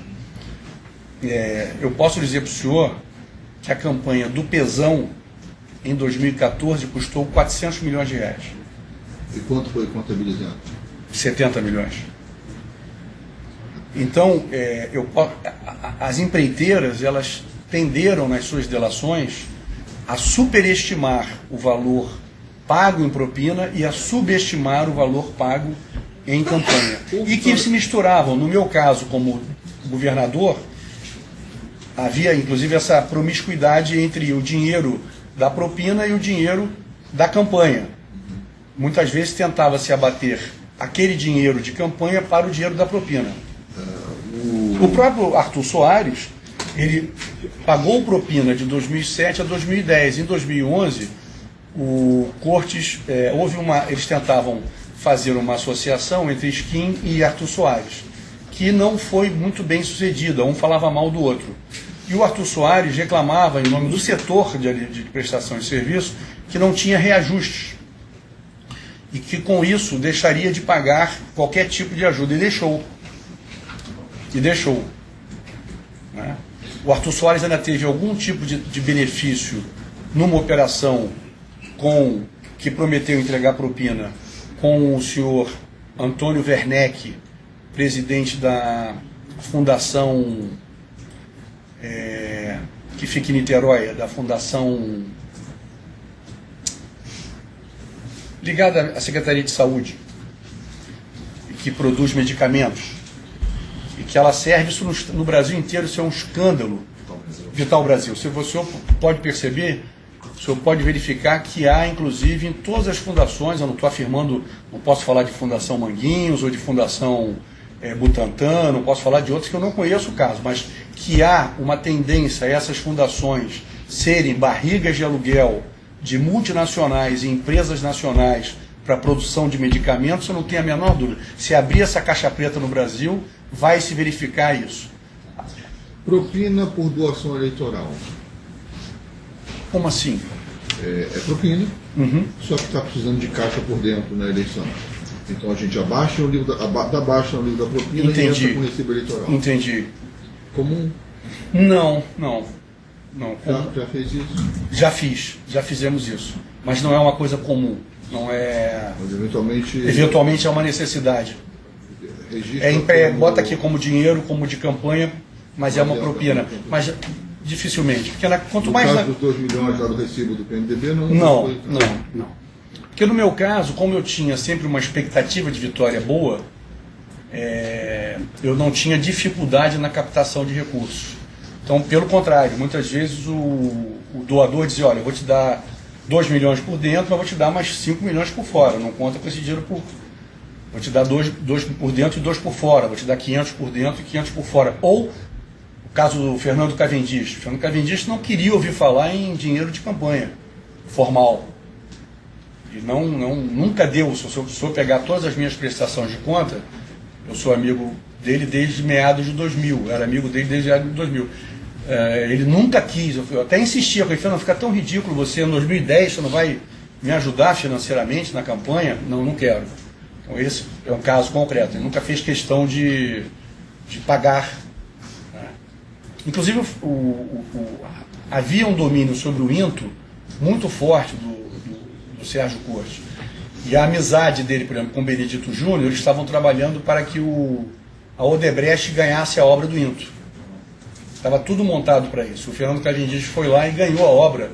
Eu posso dizer para o senhor que a campanha do Pezão, em 2014, custou 400 milhões de reais. E quanto foi contabilizado? 70 milhões. Então, as empreiteiras, elas tenderam nas suas delações a superestimar o valor pago em propina e a subestimar o valor pago em campanha. E que se misturavam. No meu caso, como governador, havia inclusive essa promiscuidade entre o dinheiro da propina e o dinheiro da campanha. Muitas vezes tentava-se abater aquele dinheiro de campanha para o dinheiro da propina. O próprio Arthur Soares, ele pagou propina de 2007 a 2010. Em 2011, o Cortes, eles tentavam fazer uma associação entre Skin e Arthur Soares. que não foi muito bem sucedida, um falava mal do outro. E o Arthur Soares reclamava, em nome do setor de prestação de serviço, que não tinha reajustes. E que com isso deixaria de pagar qualquer tipo de ajuda. E deixou. Né? O Arthur Soares ainda teve algum tipo de benefício numa operação que prometeu entregar propina com o senhor Antônio Werneck, presidente da fundação que fica em Niterói, da fundação ligada à Secretaria de Saúde, que produz medicamentos, e que ela serve isso no Brasil inteiro. Isso é um escândalo. Vital Brasil. Se o senhor pode perceber, o senhor pode verificar que há, inclusive, em todas as fundações, eu não estou afirmando, não posso falar de Fundação Manguinhos ou de Fundação Butantan, não posso falar de outros que eu não conheço o caso, mas que há uma tendência a essas fundações serem barrigas de aluguel de multinacionais e empresas nacionais para a produção de medicamentos, eu não tenho a menor dúvida. Se abrir essa caixa preta no Brasil, vai se verificar isso. Propina por doação eleitoral. Como assim? É propina, só que está precisando de caixa por dentro na eleição. Então a gente abaixa o nível abaixa o nível da propina. Entendi. E entra com o recibo eleitoral. Entendi. Comum? Não. Já fez isso? Já fizemos isso. Mas não é uma coisa comum. Não é. Mas eventualmente é uma necessidade. Bota aqui como dinheiro, como de campanha, mas é uma propina. Mas dificilmente. Porque quanto mais. No caso dos 2 milhões lá do recibo do PMDB, não. Não. Porque no meu caso, como eu tinha sempre uma expectativa de vitória boa, eu não tinha dificuldade na captação de recursos. Então, pelo contrário, muitas vezes o doador dizia, olha, eu vou te dar 2 milhões por dentro, mas vou te dar mais 5 milhões por fora. Não conta com esse dinheiro vou te dar 2 por dentro e 2 por fora. Vou te dar 500 por dentro e 500 por fora. Ou, o caso do Fernando Cavendish. O Fernando Cavendish não queria ouvir falar em dinheiro de campanha formal. E nunca deu. Se eu pegar todas as minhas prestações de conta, eu sou amigo dele desde meados de 2000. Era amigo dele desde meados de 2000. Ele nunca quis. Eu até insistia com ele, Fernando, fica tão ridículo você em 2010, você não vai me ajudar financeiramente na campanha? Não quero. Então esse é um caso concreto. Ele nunca fez questão de pagar. Né? Inclusive havia um domínio sobre o INTO muito forte do Sérgio Cortes. E a amizade dele, por exemplo, com o Benedito Júnior, eles estavam trabalhando para que a Odebrecht ganhasse a obra do INTO. Estava tudo montado para isso. O Fernando Cavendish foi lá e ganhou a obra,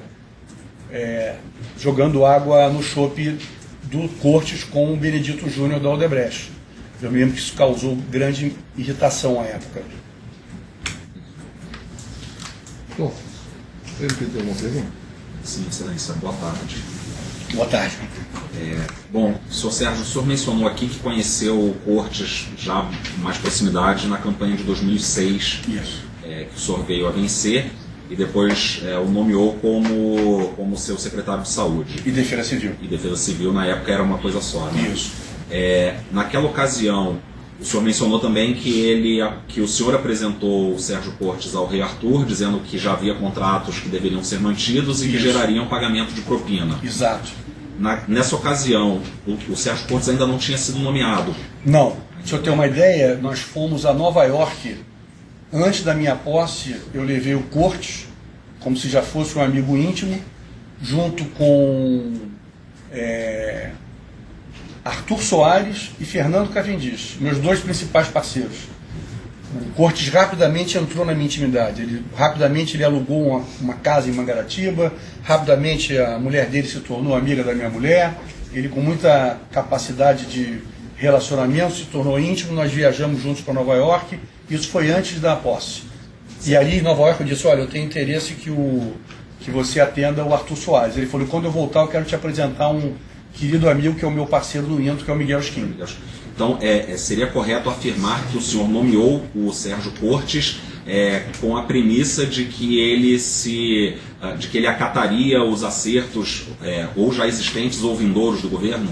jogando água no chope do Cortes com o Benedito Júnior da Odebrecht. Eu me lembro que isso causou grande irritação à época. Bom, ele tem alguma pergunta? Sim, excelência. Boa tarde. Boa tarde. Bom, senhor Sérgio, o senhor mencionou aqui que conheceu o Cortes já com mais proximidade na campanha de 2006. Isso. Que o senhor veio a vencer e depois o nomeou como seu secretário de saúde. E Defesa Civil. E Defesa Civil, na época, era uma coisa só, né? Isso. Naquela ocasião, o senhor mencionou também que o senhor apresentou o Sérgio Cortes ao rei Arthur, dizendo que já havia contratos que deveriam ser mantidos e que gerariam pagamento de propina. Exato. Nessa ocasião, o Sérgio Cortes ainda não tinha sido nomeado. Não. Se eu ter uma ideia, nós fomos a Nova York. Antes da minha posse, eu levei o Cortes, como se já fosse um amigo íntimo, junto com Arthur Soares e Fernando Cavendish, meus 2 principais parceiros. O Cortes rapidamente entrou na minha intimidade. Rapidamente ele alugou uma casa em Mangaratiba, rapidamente a mulher dele se tornou amiga da minha mulher, ele com muita capacidade de relacionamento se tornou íntimo, nós viajamos juntos para Nova York. Isso foi antes da posse. E ali em Nova York eu disse, olha, eu tenho interesse que você atenda o Arthur Soares. Ele falou, quando eu voltar eu quero te apresentar um querido amigo que é o meu parceiro no INTO, que é o Miguel Skin. Então, seria correto afirmar que o senhor nomeou o Sérgio Cortes com a premissa de que ele acataria os acertos ou já existentes ou vindouros do governo?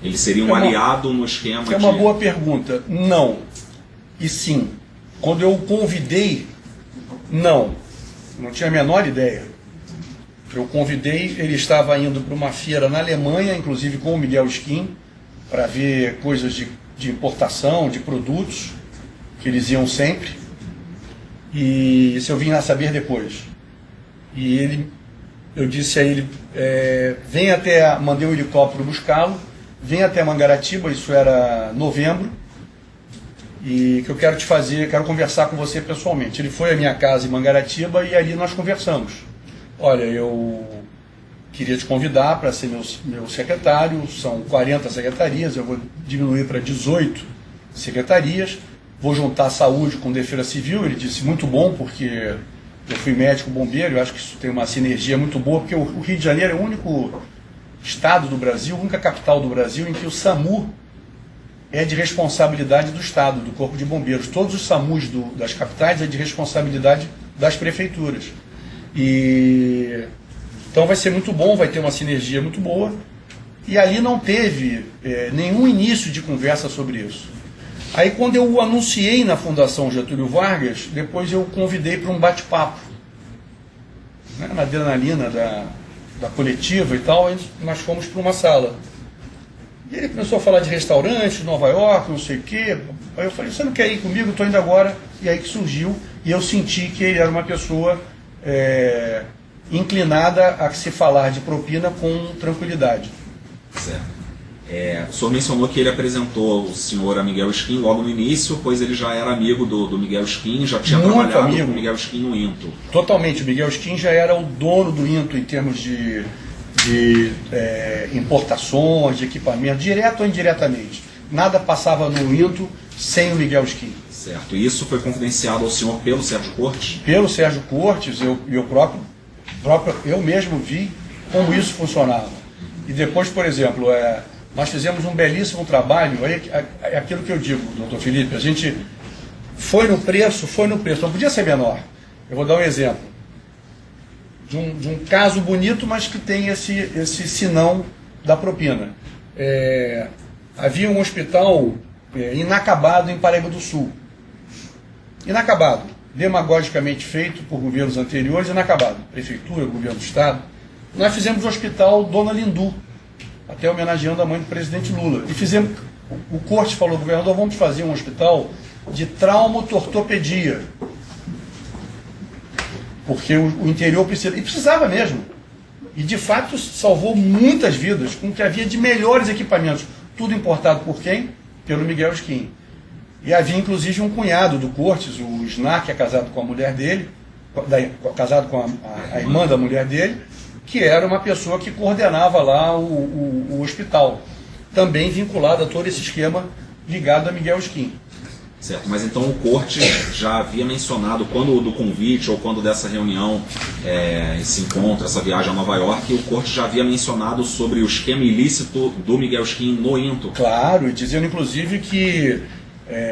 Ele seria um aliado no esquema É uma boa pergunta. Não. E sim, quando eu o convidei, não tinha a menor ideia. Eu convidei, ele estava indo para uma feira na Alemanha, inclusive com o Miguel Skin, para ver coisas de importação, de produtos, que eles iam sempre. E isso eu vim a saber depois. E eu disse a ele, mandei um helicóptero buscá-lo, vem até Mangaratiba, isso era novembro, e que eu quero conversar com você pessoalmente. Ele foi à minha casa em Mangaratiba e ali nós conversamos. Olha, eu queria te convidar para ser meu secretário, são 40 secretarias, eu vou diminuir para 18 secretarias, vou juntar a saúde com defesa civil. Ele disse, muito bom, porque eu fui médico bombeiro, eu acho que isso tem uma sinergia muito boa, porque o Rio de Janeiro é o único estado do Brasil, a única capital do Brasil em que o SAMU é de responsabilidade do Estado, do Corpo de Bombeiros. Todos os SAMUs das capitais é de responsabilidade das prefeituras. Então vai ser muito bom, vai ter uma sinergia muito boa. E ali não teve nenhum início de conversa sobre isso. Aí quando eu o anunciei na Fundação Getúlio Vargas, depois eu o convidei para um bate-papo, né, na adrenalina da coletiva e tal, nós fomos para uma sala. E ele começou a falar de restaurantes, Nova York, não sei o quê. Aí eu falei, você não quer ir comigo? Estou indo agora. E aí que surgiu, e eu senti que ele era uma pessoa inclinada a se falar de propina com tranquilidade. Certo. O senhor mencionou que ele apresentou o senhor a Miguel Skin logo no início, pois ele já era amigo do Miguel Skin, já tinha Muito trabalhado amigo. com o Miguel Skin no INTO. Totalmente, o Miguel Skin já era o dono do INTO em termos de importações, de equipamento, direto ou indiretamente. Nada passava no INTO sem o Miguel Skin. Certo. E isso foi confidenciado ao senhor pelo Sérgio Cortes? Pelo Sérgio Cortes, eu mesmo vi como isso funcionava. E depois, por exemplo, nós fizemos um belíssimo trabalho, é aquilo que eu digo, doutor Felipe, a gente foi no preço, não podia ser menor. Eu vou dar um exemplo de um caso bonito, mas que tem esse sinão da propina. Havia um hospital inacabado em Paraíba do Sul. Inacabado, demagogicamente feito por governos anteriores, inacabado. Prefeitura, governo do Estado. Nós fizemos o hospital Dona Lindu, até homenageando a mãe do presidente Lula. E fizemos, o Cortes falou, governador, vamos fazer um hospital de traumatortopedia. Porque o interior precisa, e precisava mesmo. E de fato salvou muitas vidas com o que havia de melhores equipamentos. Tudo importado por quem? Pelo Miguel Skin. E havia inclusive um cunhado do Cortes, o Snar, que é casado com a mulher dele, casado com a irmã da mulher dele, que era uma pessoa que coordenava lá o hospital, também vinculado a todo esse esquema ligado a Miguel Skin. Certo, mas então o Cortes já havia mencionado, quando do convite ou quando dessa reunião, esse encontro, essa viagem a Nova York, o Cortes já havia mencionado sobre o esquema ilícito do Miguel Skin no INTO. Claro, dizendo inclusive que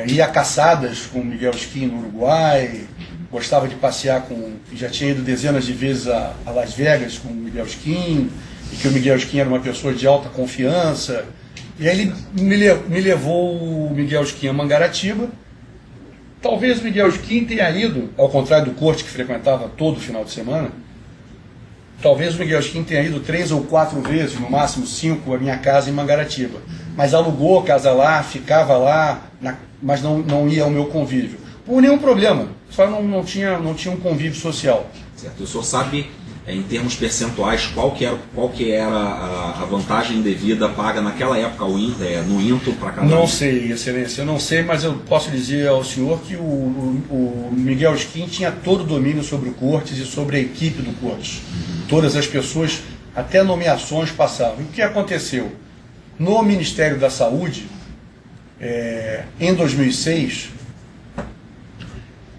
ia a caçadas com o Miguel Skin no Uruguai, gostava de passear já tinha ido dezenas de vezes a Las Vegas com o Miguel Skin, e que o Miguel Skin era uma pessoa de alta confiança. E aí ele me levou o Miguel Skin a Mangaratiba. Talvez o Miguel Skin tenha ido, ao contrário do Cortes, que frequentava todo final de semana, talvez o Miguel Skin tenha ido 3 ou 4 vezes, no máximo 5, à minha casa em Mangaratiba. Mas alugou a casa lá, ficava lá, mas não ia ao meu convívio. Por nenhum problema, só não tinha um convívio social. Certo. O senhor sabe, em termos percentuais, qual que era a vantagem devida paga naquela época no INTO para cada um? Não sei, Excelência, eu não sei, mas eu posso dizer ao senhor que o Miguel Skin tinha todo o domínio sobre o Cortes e sobre a equipe do Cortes. Todas as pessoas, até nomeações passavam. E o que aconteceu? No Ministério da Saúde, em 2006,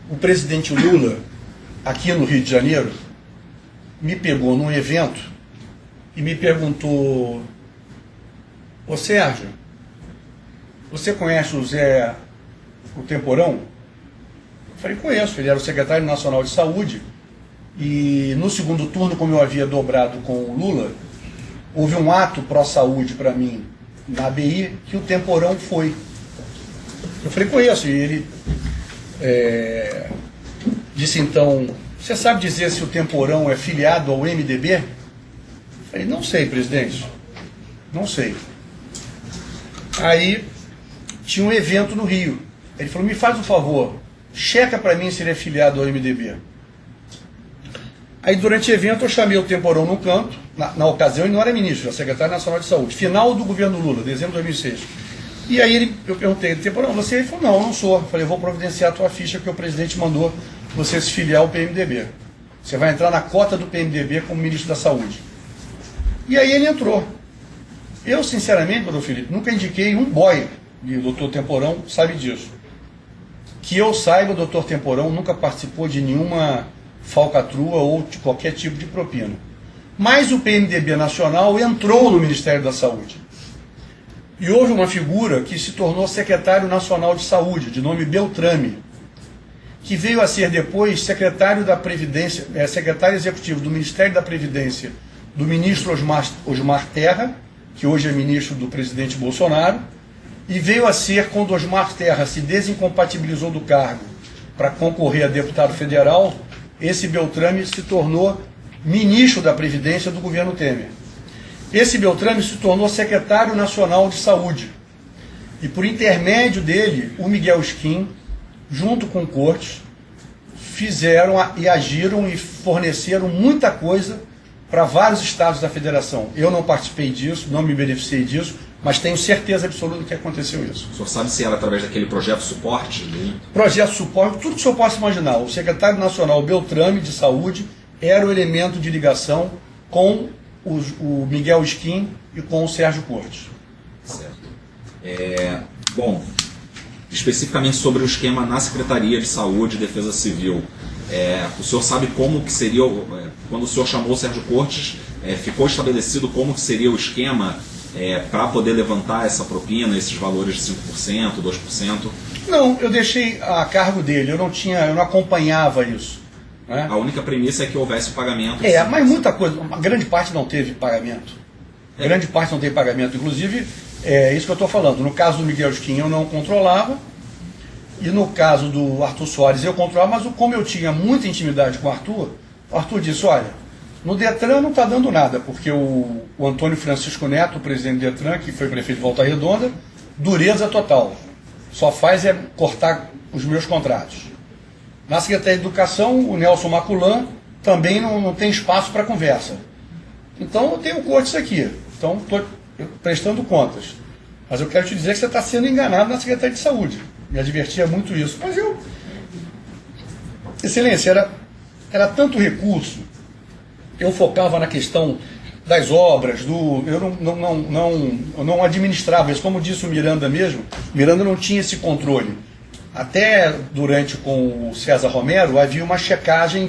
o presidente Lula, aqui no Rio de Janeiro, me pegou num evento e me perguntou: ô Sérgio, você conhece o Temporão? Eu falei, conheço, ele era o secretário nacional de saúde, e no segundo turno, como eu havia dobrado com o Lula, houve um ato pró-saúde para mim na ABI que o Temporão foi. Eu falei, conheço, e ele disse então, você sabe dizer se o Temporão é filiado ao MDB? Eu falei, não sei, presidente, não sei. Aí tinha um evento no Rio. Ele falou, me faz um favor, checa para mim se ele é filiado ao MDB. Aí durante o evento eu chamei o Temporão no canto, na ocasião ele não era ministro, era secretário nacional de saúde, final do governo Lula, dezembro de 2006. E aí eu perguntei, Temporão, você? Ele falou, não, eu não sou. Eu falei, eu vou providenciar a tua ficha que o presidente mandou você se filiar ao PMDB. Você vai entrar na cota do PMDB como ministro da Saúde. E aí ele entrou. Eu, sinceramente, doutor Felipe, nunca indiquei um boy, e o doutor Temporão sabe disso. Que eu saiba, o doutor Temporão nunca participou de nenhuma falcatrua ou de qualquer tipo de propina. Mas o PMDB nacional entrou no Ministério da Saúde. E houve uma figura que se tornou secretário nacional de saúde, de nome Beltrame, que veio a ser depois secretário da Previdência, secretário executivo do Ministério da Previdência do ministro Osmar Terra, que hoje é ministro do presidente Bolsonaro, e veio a ser, quando Osmar Terra se desincompatibilizou do cargo para concorrer a deputado federal, esse Beltrame se tornou ministro da Previdência do governo Temer. Esse Beltrame se tornou secretário nacional de saúde. E por intermédio dele, o Miguel Skin, junto com o Cortes, fizeram e agiram e forneceram muita coisa para vários estados da federação. Eu não participei disso, não me beneficiei disso, mas tenho certeza absoluta que aconteceu isso. O senhor sabe se era através daquele projeto suporte? Projeto suporte, tudo que o senhor possa imaginar. O secretário nacional Beltrame de Saúde era o elemento de ligação com o Miguel Skin e com o Sérgio Cortes. Certo. Bom, especificamente sobre o esquema na Secretaria de Saúde e Defesa Civil, o senhor sabe como que seria, quando o senhor chamou o Sérgio Cortes, ficou estabelecido como que seria o esquema para poder levantar essa propina, esses valores de 5%, 2%? Não, eu deixei a cargo dele, eu não acompanhava isso. Né? A única premissa é que houvesse pagamento. Mas muita coisa, uma grande parte não teve pagamento. Grande parte não teve pagamento. Inclusive, é isso que eu estou falando. No caso do Miguel Skin eu não controlava, e no caso do Arthur Soares eu controlava, mas como eu tinha muita intimidade com o Arthur disse, olha, no Detran não está dando nada, porque o Antônio Francisco Neto, o presidente do Detran, que foi prefeito de Volta Redonda, dureza total. Só faz cortar os meus contratos. Na Secretaria de Educação, o Nelson Maculan também não tem espaço para conversa. Então eu tenho Cortes aqui. Então estou prestando contas. Mas eu quero te dizer que você está sendo enganado na Secretaria de Saúde. Me advertia muito isso. Mas Excelência, era tanto recurso, eu focava na questão das obras, eu não administrava isso. Como disse o Miranda mesmo, Miranda não tinha esse controle. Até durante com o César Romero havia uma checagem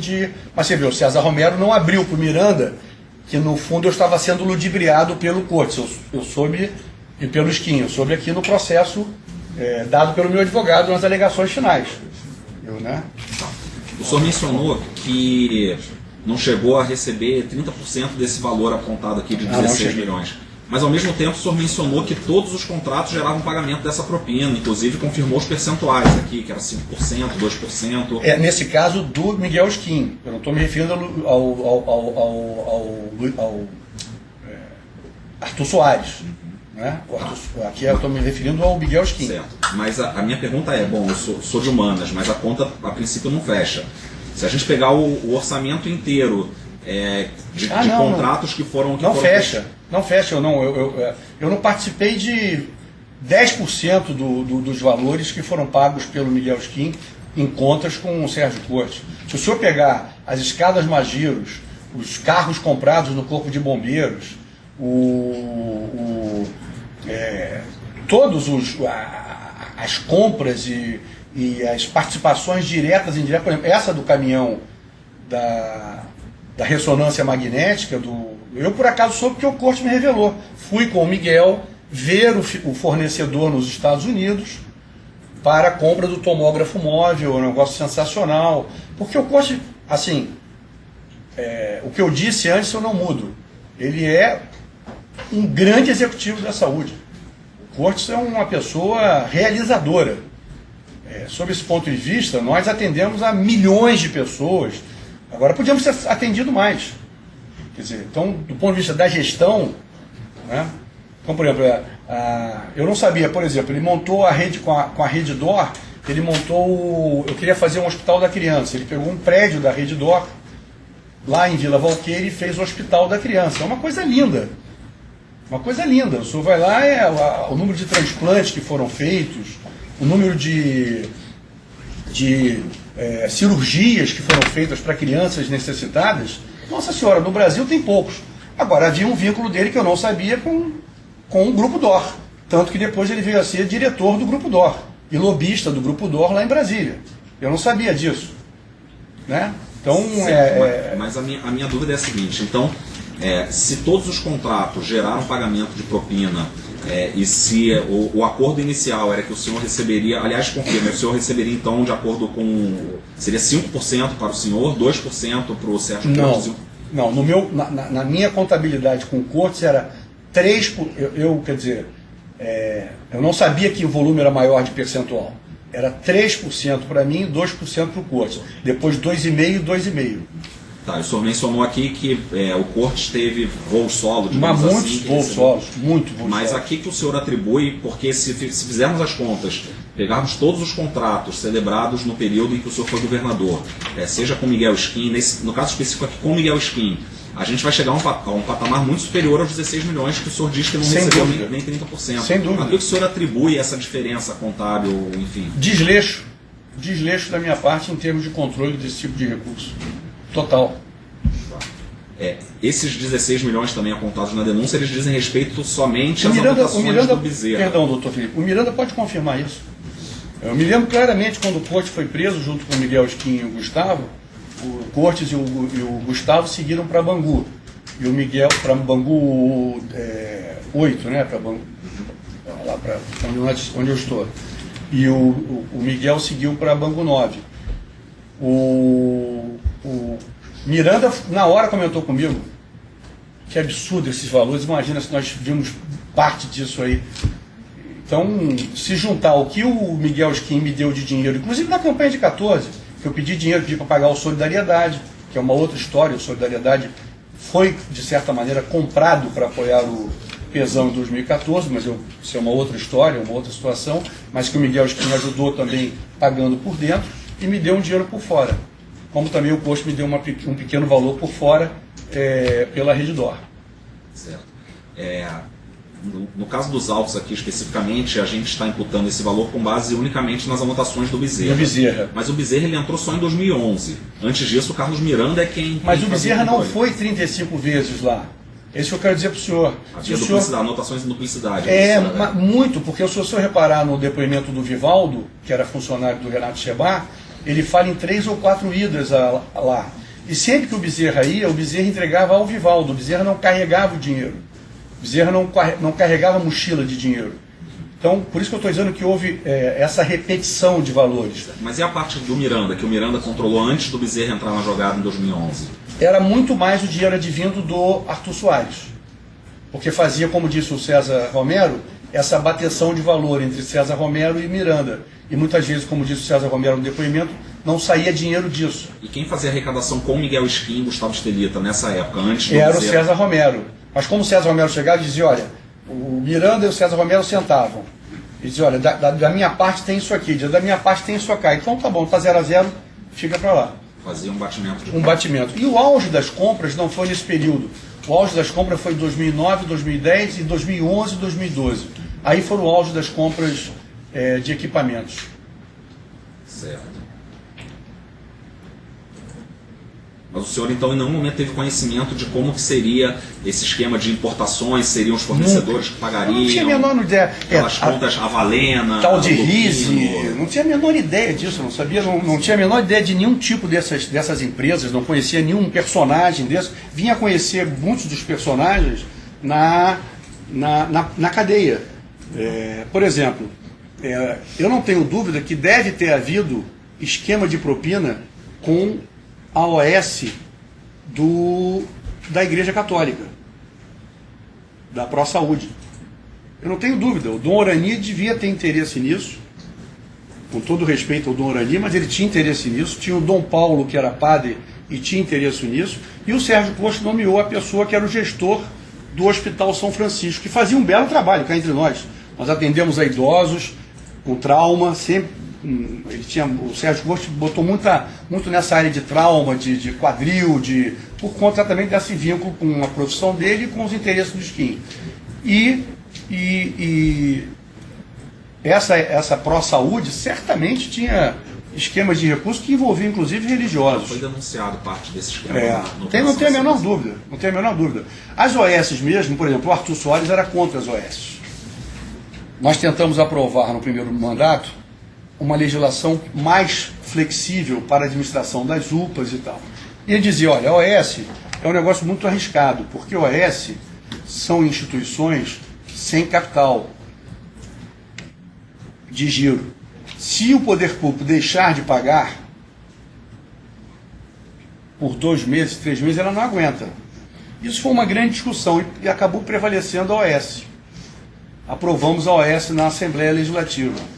Mas você vê, o César Romero não abriu para o Miranda que no fundo eu estava sendo ludibriado pelo Cortes, eu soube, e pelo Skin, eu soube aqui no processo dado pelo meu advogado nas alegações finais. O senhor mencionou que não chegou a receber 30% desse valor apontado aqui de 16 milhões. Mas ao mesmo tempo o senhor mencionou que todos os contratos geravam pagamento dessa propina, inclusive confirmou os percentuais aqui, que era 5%, 2%. Nesse caso do Miguel Skin, eu não estou me referindo ao Arthur Soares. Né? Aqui eu estou me referindo ao Miguel Skin. Certo. Mas a minha pergunta eu sou de humanas, mas a conta a princípio não fecha. Se a gente pegar o orçamento inteiro de contratos que foram... Não fecha. Eu não participei de 10% dos valores que foram pagos pelo Miguel Skin em contas com o Sérgio Cortes. Se o senhor pegar as escadas Magiros, os carros comprados no Corpo de Bombeiros, todos as compras e as participações diretas e indiretas, por exemplo, essa do caminhão da ressonância magnética, eu por acaso soube que o Cortes me revelou. Fui com o Miguel ver o fornecedor nos Estados Unidos para a compra do tomógrafo móvel, um negócio sensacional. Porque o Cortes, assim, o que eu disse antes eu não mudo. Ele é um grande executivo da saúde. O Cortes é uma pessoa realizadora. sob esse ponto de vista, nós atendemos a milhões de pessoas. Agora, podíamos ter atendido mais. Quer dizer, então, do ponto de vista da gestão, né? Então, por exemplo, eu não sabia, por exemplo, ele montou a rede com a Rede D'Or, ele montou, eu queria fazer um hospital da criança, ele pegou um prédio da Rede D'Or, lá em Vila Valqueira, e fez o hospital da criança. É uma coisa linda. Uma coisa linda. O senhor vai lá, o número de transplantes que foram feitos, o número de cirurgias que foram feitas para crianças necessitadas. Nossa Senhora, no Brasil tem poucos. Agora, havia um vínculo dele que eu não sabia com o Grupo D'Or. Tanto que depois ele veio a ser diretor do Grupo D'Or e lobista do Grupo D'Or lá em Brasília. Eu não sabia disso. Né? Então, mas a minha dúvida é a seguinte, então, se todos os contratos geraram pagamento de propina, e se o acordo inicial era que o senhor receberia, aliás, confirma, o senhor receberia então, de acordo com, seria 5% para o senhor, 2% para o Sérgio Cortes? Não, na minha contabilidade com o Cortes era 3%, quer dizer, eu não sabia que o volume era maior de percentual. Era 3% para mim e 2% para o Cortes. Depois 2,5% e 2,5%. Tá, o senhor mencionou aqui que o Cortes teve voo solo, digamos muitos assim. Voos solos, muito voos Mas solos. aqui que o senhor atribui, porque se fizermos as contas, pegarmos todos os contratos celebrados no período em que o senhor foi governador, seja com Miguel Skin, no caso específico aqui com Miguel Skin, a gente vai chegar a um patamar muito superior aos 16 milhões que o senhor diz que não recebeu nem 30%. Sem dúvida. A que o senhor atribui essa diferença contábil, enfim? Desleixo da minha parte em termos de controle desse tipo de recurso. Total. Esses 16 milhões também apontados na denúncia, eles dizem respeito somente às anotações do Bezerra. Perdão, doutor Felipe, o Miranda pode confirmar isso. Eu me lembro claramente quando o Cortes foi preso junto com o Miguel Skin e o Gustavo, o Cortes e o Gustavo seguiram para Bangu. E o Miguel para Bangu 8, né? Para Bangu, lá para onde eu estou. E o Miguel seguiu para Bangu 9. O Miranda, na hora, comentou comigo: que absurdo esses valores, imagina se nós vimos parte disso aí. Então, se juntar o que o Miguel Skin me deu de dinheiro, inclusive na campanha de 14, que eu pedi dinheiro, pedi para pagar o Solidariedade, que é uma outra história, o Solidariedade foi, de certa maneira, comprado para apoiar o Pezão em 2014, mas isso é uma outra história, uma outra situação, mas que o Miguel Skin ajudou também pagando por dentro e me deu um dinheiro por fora. Como também o Cortes me deu um pequeno valor por fora pela Rede D'Or. Certo. No caso dos autos aqui especificamente, a gente está imputando esse valor com base unicamente nas anotações do Bezerra. Mas o Bezerra ele entrou só em 2011. Antes disso, o Carlos Miranda é quem... Mas o Bezerra não foi 35 vezes lá. É isso que eu quero dizer para o senhor. Havia anotações de duplicidade. Muito, porque se o senhor reparar no depoimento do Vivaldo, que era funcionário do Renato Chebar, ele fala em 3 ou 4 idas lá. E sempre que o Bezerra ia, o Bezerra entregava ao Vivaldo. O Bezerra não carregava o dinheiro. O Bezerra não carregava mochila de dinheiro. Então, por isso que eu estou dizendo que houve essa repetição de valores. Mas e a parte do Miranda, que o Miranda controlou antes do Bezerra entrar na jogada em 2011? Era muito mais o dinheiro advindo do Arthur Soares. Porque fazia, como disse o César Romero, essa bateção de valor entre César Romero e Miranda. E muitas vezes, como disse o César Romero no depoimento, não saía dinheiro disso. E quem fazia a arrecadação com Miguel Skin e Gustavo Estelita nessa época, antes do Era Bezerra? o César Romero. Mas como o César Romero chegava e dizia, olha, o Miranda e o César Romero sentavam. E dizia, olha, da minha parte tem isso aqui, da minha parte tem isso aqui. Então tá bom, tá 0 a 0, fica para lá. Fazia um batimento. Um batimento. E o auge das compras não foi nesse período. O auge das compras foi em 2009, 2010 e 2011 e 2012. Aí foram o auge das compras de equipamentos. Certo. Mas o senhor, então, em nenhum momento teve conhecimento de como que seria esse esquema de importações, seriam os fornecedores que pagariam? Não tinha a menor ideia. Aquelas contas Avalena, tal de Rise, não tinha a menor ideia disso, não sabia, não tinha a menor ideia de nenhum tipo dessas empresas, não conhecia nenhum personagem desse. Vinha conhecer muitos dos personagens na cadeia. Por exemplo, eu não tenho dúvida que deve ter havido esquema de propina com a OS da Igreja Católica, da ProSaúde. Eu não tenho dúvida, o Dom Orani devia ter interesse nisso, com todo respeito ao Dom Urani, mas ele tinha interesse nisso. Tinha o Dom Paulo, que era padre, e tinha interesse nisso. E o Sérgio Cortes nomeou a pessoa que era o gestor do Hospital São Francisco, que fazia um belo trabalho cá entre nós. Nós atendemos a idosos com trauma, sempre. O Sérgio Cortes botou muito nessa área de trauma, de quadril, por conta também desse vínculo com a profissão dele e com os interesses do Skin. Essa pró-saúde certamente tinha esquemas de recursos que envolviam inclusive religiosos. Foi denunciado parte desse esquema. Não tem a menor dúvida. Não tem a menor dúvida. As OS mesmo, por exemplo, o Arthur Soares era contra as OS. Nós tentamos aprovar no primeiro mandato uma legislação mais flexível para a administração das UPAs e tal. E ele dizia, olha, a OS é um negócio muito arriscado, porque a OS são instituições sem capital de giro. Se o poder público deixar de pagar por 2 meses, 3 meses, ela não aguenta. Isso foi uma grande discussão e acabou prevalecendo a OS. Aprovamos a OS na Assembleia Legislativa.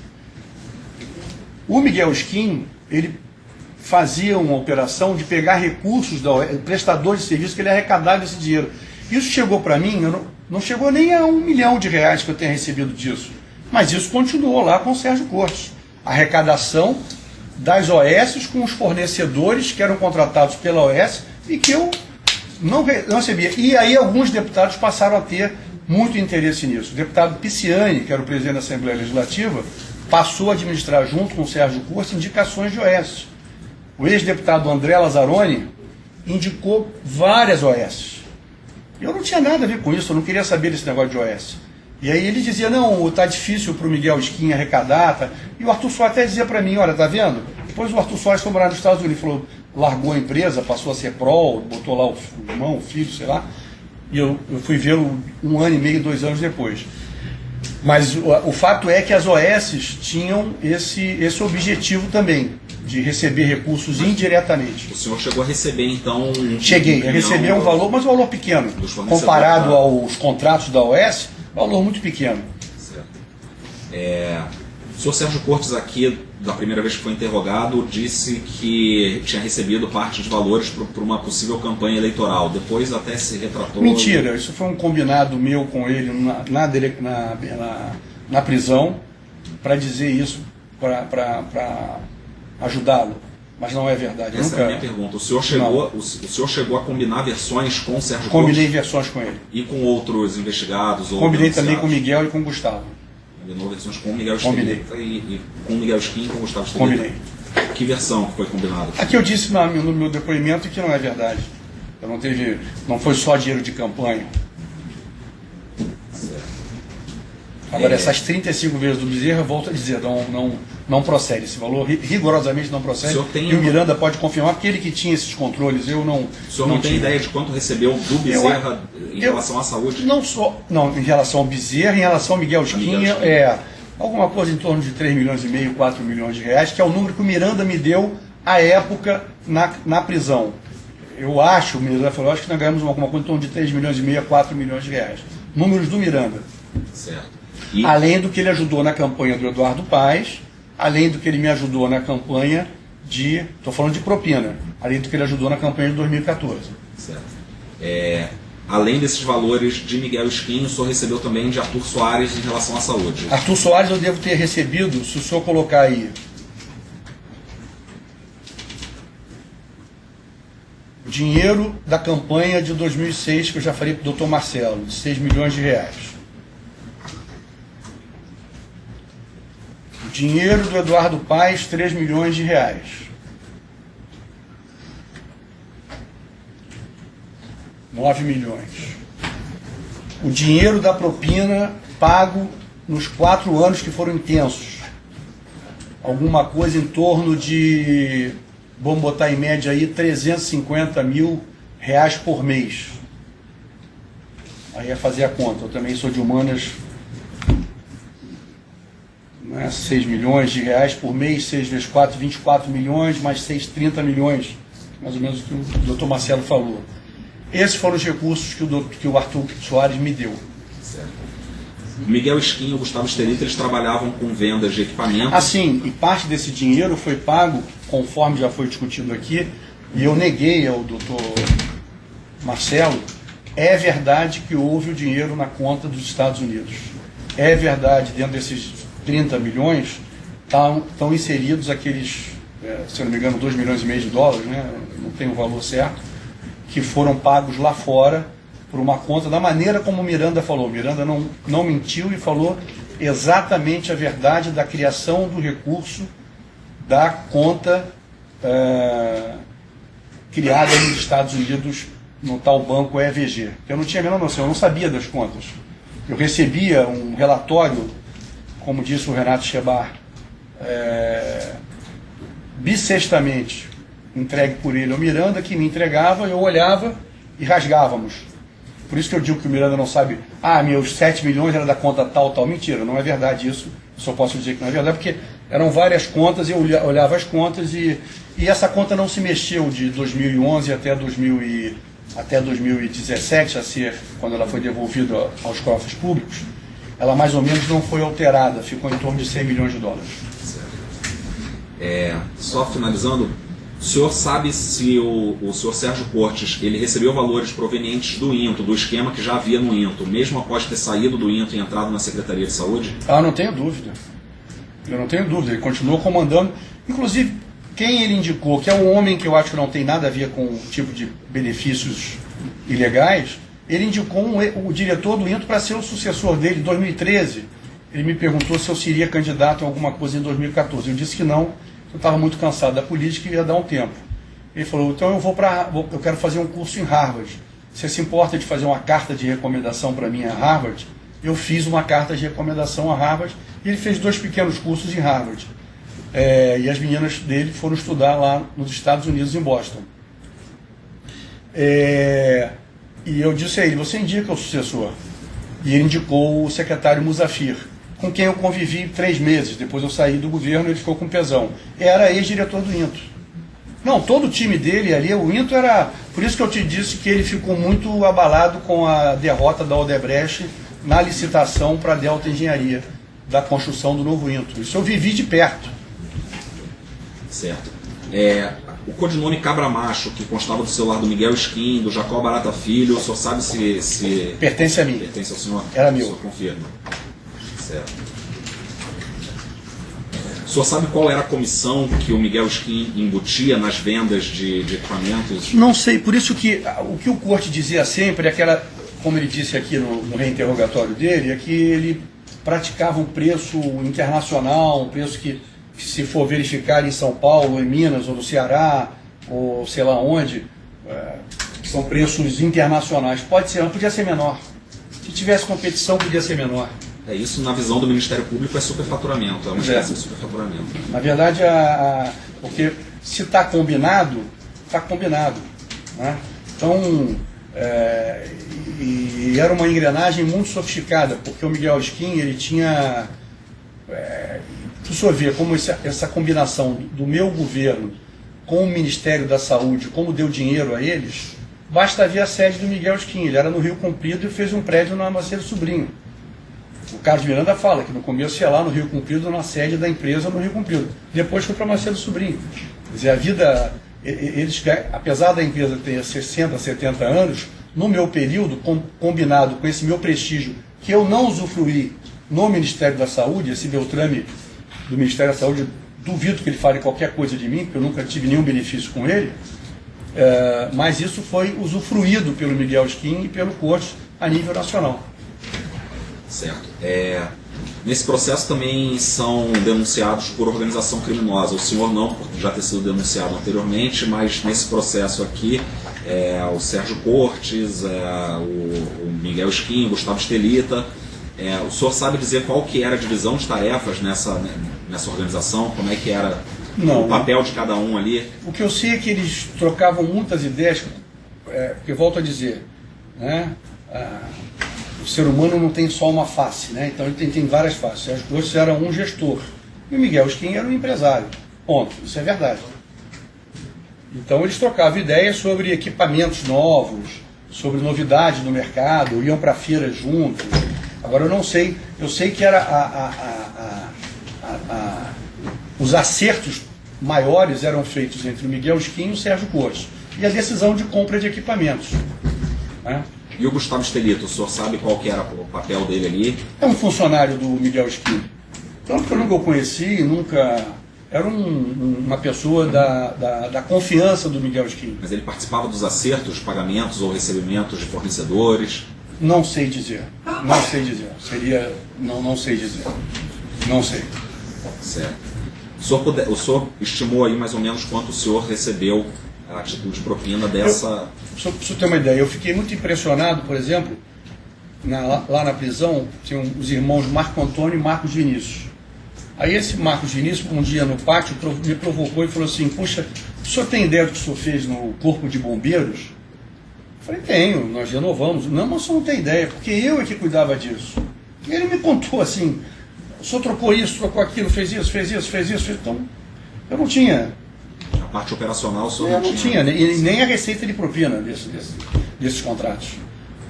O Miguel Skin, ele fazia uma operação de pegar recursos da OS, prestador de serviço, que ele arrecadava esse dinheiro. Isso chegou para mim, não chegou nem a R$1 milhão que eu tenha recebido disso. Mas isso continuou lá com o Sérgio Cortes. A arrecadação das OS com os fornecedores que eram contratados pela OS e que eu não recebia. E aí alguns deputados passaram a ter muito interesse nisso. O deputado Pisciani, que era o presidente da Assembleia Legislativa, passou a administrar junto com o Sérgio Cortes indicações de OS. O ex-deputado André Lazzaroni indicou várias OS. Eu não tinha nada a ver com isso, eu não queria saber desse negócio de OS. E aí ele dizia, não, está difícil para o Miguel Skin arrecadar. Tá? E o Arthur Soares até dizia para mim, olha, tá vendo? Depois o Arthur Soares foi morar nos Estados Unidos, falou, largou a empresa, passou a ser pró, botou lá o irmão, o filho, sei lá. E eu fui vê-lo 1 ano e meio, 2 anos depois. Mas o fato é que as OS tinham esse objetivo também, de receber recursos indiretamente. O senhor chegou a receber, então... Cheguei a receber um valor, mas um valor pequeno. Comparado aos contratos da OS, valor muito pequeno. Certo. O senhor Sérgio Cortes aqui, da primeira vez que foi interrogado, disse que tinha recebido parte de valores para uma possível campanha eleitoral. Depois até se retratou... Mentira, isso foi um combinado meu com ele na prisão para dizer isso, para ajudá-lo. Mas não é verdade. Essa é a minha pergunta. O senhor chegou a combinar versões com o Sérgio Cortes? Combinei versões com ele. E com outros investigados? Combinei também com o Miguel e com o Gustavo. Combinou versões com o Miguel Skin e com o Miguel Skin e com o Gustavo Skin? Combinei. Que versão que foi combinada? Aqui eu disse no meu depoimento que não é verdade. Não foi só dinheiro de campanha. Certo. Agora, essas 35 vezes do Bezerra, eu volto a dizer, não procede. Esse valor rigorosamente não procede. E o Miranda pode confirmar, porque ele que tinha esses controles, eu não... O senhor não tem ideia de quanto recebeu do Bezerra em relação à saúde? Não, em relação ao Bezerra, em relação ao Miguel Skin, alguma coisa em torno de 3 milhões e meio, 4 milhões de reais, que é o número que o Miranda me deu à época na prisão. Eu acho, o Miranda falou, acho que nós ganhamos alguma coisa em torno de 3 milhões e meio a 4 milhões de reais. Números do Miranda. Certo. Além do que ele ajudou na campanha do Eduardo Paes, além do que ele me ajudou na campanha estou falando de propina, além do que ele ajudou na campanha de 2014. Certo. Além desses valores de Miguel Skin, o senhor recebeu também de Arthur Soares em relação à saúde? Arthur Soares eu devo ter recebido, se o senhor colocar aí, dinheiro da campanha de 2006, que eu já falei para o doutor Marcelo, de 6 milhões de reais. Dinheiro do Eduardo Paes, 3 milhões de reais. R$9 milhões. O dinheiro da propina pago nos 4 anos que foram intensos. Alguma coisa em torno de, vamos botar em média aí, 350 mil reais por mês. Aí é fazer a conta. Eu também sou de humanas. 6 milhões de reais por mês, 6 vezes 4, 24 milhões, mais 6, 30 milhões, mais ou menos o que o doutor Marcelo falou. Esses foram os recursos que o Arthur Soares me deu. Certo. O Miguel Skin e o Gustavo Sterita, eles trabalhavam com vendas de equipamentos. Assim, e parte desse dinheiro foi pago, conforme já foi discutido aqui, e eu neguei ao doutor Marcelo, é verdade que houve o dinheiro na conta dos Estados Unidos. É verdade, dentro desses 30 milhões, estão inseridos aqueles, se eu não me engano, 2 milhões e meio de dólares, né? Não tem o valor certo, que foram pagos lá fora por uma conta, da maneira como o Miranda falou. O Miranda não mentiu e falou exatamente a verdade da criação do recurso da conta criada nos Estados Unidos no tal banco EVG. Eu não tinha a menor noção, eu não sabia das contas. Eu recebia um relatório, como disse o Renato Schebar, bissextamente, entregue por ele ao Miranda, que me entregava, eu olhava e rasgávamos. Por isso que eu digo que o Miranda não sabe, meus 7 milhões era da conta tal. Mentira, não é verdade isso. Eu só posso dizer que não é verdade, porque eram várias contas, eu olhava as contas e essa conta não se mexeu de 2011 até 2017, a ser quando ela foi devolvida aos cofres públicos. Ela mais ou menos não foi alterada, ficou em torno de 100 milhões de dólares. Só finalizando, o senhor sabe se o senhor Sérgio Cortes ele recebeu valores provenientes do INTO, do esquema que já havia no INTO, mesmo após ter saído do INTO e entrado na Secretaria de Saúde? Não tenho dúvida. Eu não tenho dúvida. Ele continuou comandando. Inclusive, quem ele indicou, que é um homem que eu acho que não tem nada a ver com o tipo de benefícios ilegais, ele indicou o diretor do INTO para ser o sucessor dele em 2013. Ele me perguntou se eu seria candidato a alguma coisa em 2014. Eu disse que não. Eu estava muito cansado da política e ia dar um tempo. Ele falou, então eu quero fazer um curso em Harvard. Você se importa de fazer uma carta de recomendação para mim a Harvard? Eu fiz uma carta de recomendação a Harvard e ele fez 2 pequenos cursos em Harvard. E as meninas dele foram estudar lá nos Estados Unidos, em Boston. E eu disse a ele, você indica o sucessor? E ele indicou o secretário Musafir, com quem eu convivi 3 meses. Depois eu saí do governo e ele ficou com pesão. Era ex-diretor do INTO. Não, todo o time dele ali, o INTO era... Por isso que eu te disse que ele ficou muito abalado com a derrota da Odebrecht na licitação para a Delta Engenharia, da construção do novo INTO. Isso eu vivi de perto. Certo. O codinome Cabra Macho, que constava do celular do Miguel Skin, do Jacó Barata Filho, o senhor sabe se... Pertence a mim. Pertence ao senhor? Era meu. O senhor confirma. Certo. O senhor sabe qual era a comissão que o Miguel Skin embutia nas vendas de equipamentos? Não sei, por isso que o que o Corte dizia sempre, como ele disse aqui no reinterrogatório dele, é que ele praticava um preço internacional, um preço que, se for verificar em São Paulo, em Minas, ou no Ceará, ou sei lá onde, são preços internacionais. Pode ser, mas podia ser menor. Se tivesse competição, podia ser menor. Isso, na visão do Ministério Público, é superfaturamento, é uma espécie de superfaturamento. Na verdade, porque se está combinado, está combinado. Né? Então, e era uma engrenagem muito sofisticada, porque o Miguel Skin, ele tinha... tu só vê como essa combinação do meu governo com o Ministério da Saúde, como deu dinheiro a eles, basta ver a sede do Miguel Skin. Ele era no Rio Comprido e fez um prédio na Macedo Sobrinho. O Carlos Miranda fala que no começo ia lá no Rio Comprido, na sede da empresa no Rio Comprido. Depois foi para Macedo Sobrinho. Quer dizer, a vida... Eles, apesar da empresa ter 60, 70 anos, no meu período, combinado com esse meu prestígio, que eu não usufruí no Ministério da Saúde, esse Beltrame do Ministério da Saúde, duvido que ele fale qualquer coisa de mim, porque eu nunca tive nenhum benefício com ele, mas isso foi usufruído pelo Miguel Skin e pelo Cortes a nível nacional. Certo. Nesse processo também são denunciados por organização criminosa. O senhor não, por já ter sido denunciado anteriormente, mas nesse processo aqui, o Sérgio Cortes, o Miguel Skin, o Gustavo Sterita. O senhor sabe dizer qual que era a divisão de tarefas nessa organização? Como é que era o papel de cada um ali? O que eu sei é que eles trocavam muitas ideias, porque volto a dizer, né? O ser humano não tem só uma face, né? Então ele tem várias faces. O Sérgio Cortes era um gestor e o Miguel Skin era um empresário. Ponto. Isso é verdade. Então eles trocavam ideias sobre equipamentos novos, sobre novidades no mercado, iam para feiras juntos. Agora eu não sei, eu sei que era os acertos maiores eram feitos entre o Miguel Skin e o Sérgio Cortes. E a decisão de compra de equipamentos. Né? E o Gustavo Estelito, o senhor sabe qual que era o papel dele ali? É um funcionário do Miguel Skin. Tanto que eu nunca o conheci, nunca... Era uma pessoa da confiança do Miguel Skin. Mas ele participava dos acertos, pagamentos ou recebimentos de fornecedores? Não sei dizer. Não sei dizer. Seria... Não sei dizer. Não sei. Certo. O senhor estimou aí mais ou menos quanto o senhor recebeu a título de propina dessa... Só para você ter uma ideia, eu fiquei muito impressionado, por exemplo, lá na prisão, tinham os irmãos Marco Antônio e Marcos Vinícius. Aí esse Marcos Vinícius, um dia no pátio, me provocou e falou assim, puxa, o senhor tem ideia do que o senhor fez no Corpo de Bombeiros? Eu falei, tenho, nós renovamos. Não, mas o senhor não tem ideia, porque eu é que cuidava disso. E ele me contou assim, o senhor trocou isso, trocou aquilo, fez isso. Então, eu não tinha. A parte operacional o senhor Eu não tinha, nem a receita de propina desses contratos.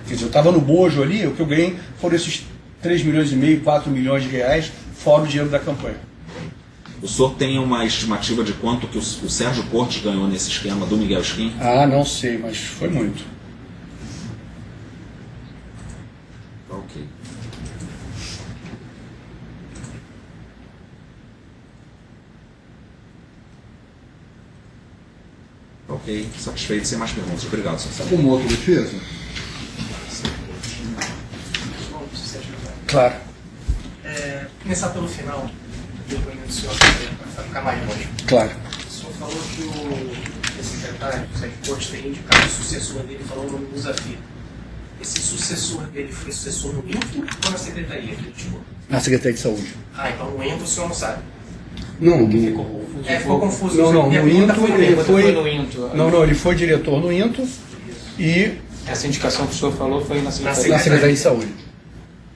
Quer dizer, eu estava no bojo ali, o que eu ganhei foram esses 3 milhões e meio, 4 milhões de reais, fora o dinheiro da campanha. O senhor tem uma estimativa de quanto que o Sérgio Cortes ganhou nesse esquema do Miguel Skin? Ah, não sei, mas foi muito. Ok. Ok, satisfeito, sem mais perguntas. Obrigado, senhor Sérgio. Como outra defesa? Claro. Começar pelo final do depoimento do senhor, para ficar mais longe. Claro. O senhor falou que o secretário, o Sérgio Cortes, teria indicado o sucessor dele, falou o nome do Zafir. Esse sucessor dele foi sucessor no INTO ou na Secretaria que ele indicou? Na Secretaria de Saúde. Ah, então no INTO o senhor não sabe. Não, Ficou confuso. Não, no INTO ele foi... no INTO. Não, ele foi diretor no INTO e Essa indicação que o senhor falou foi na Secretaria. na Secretaria de Saúde.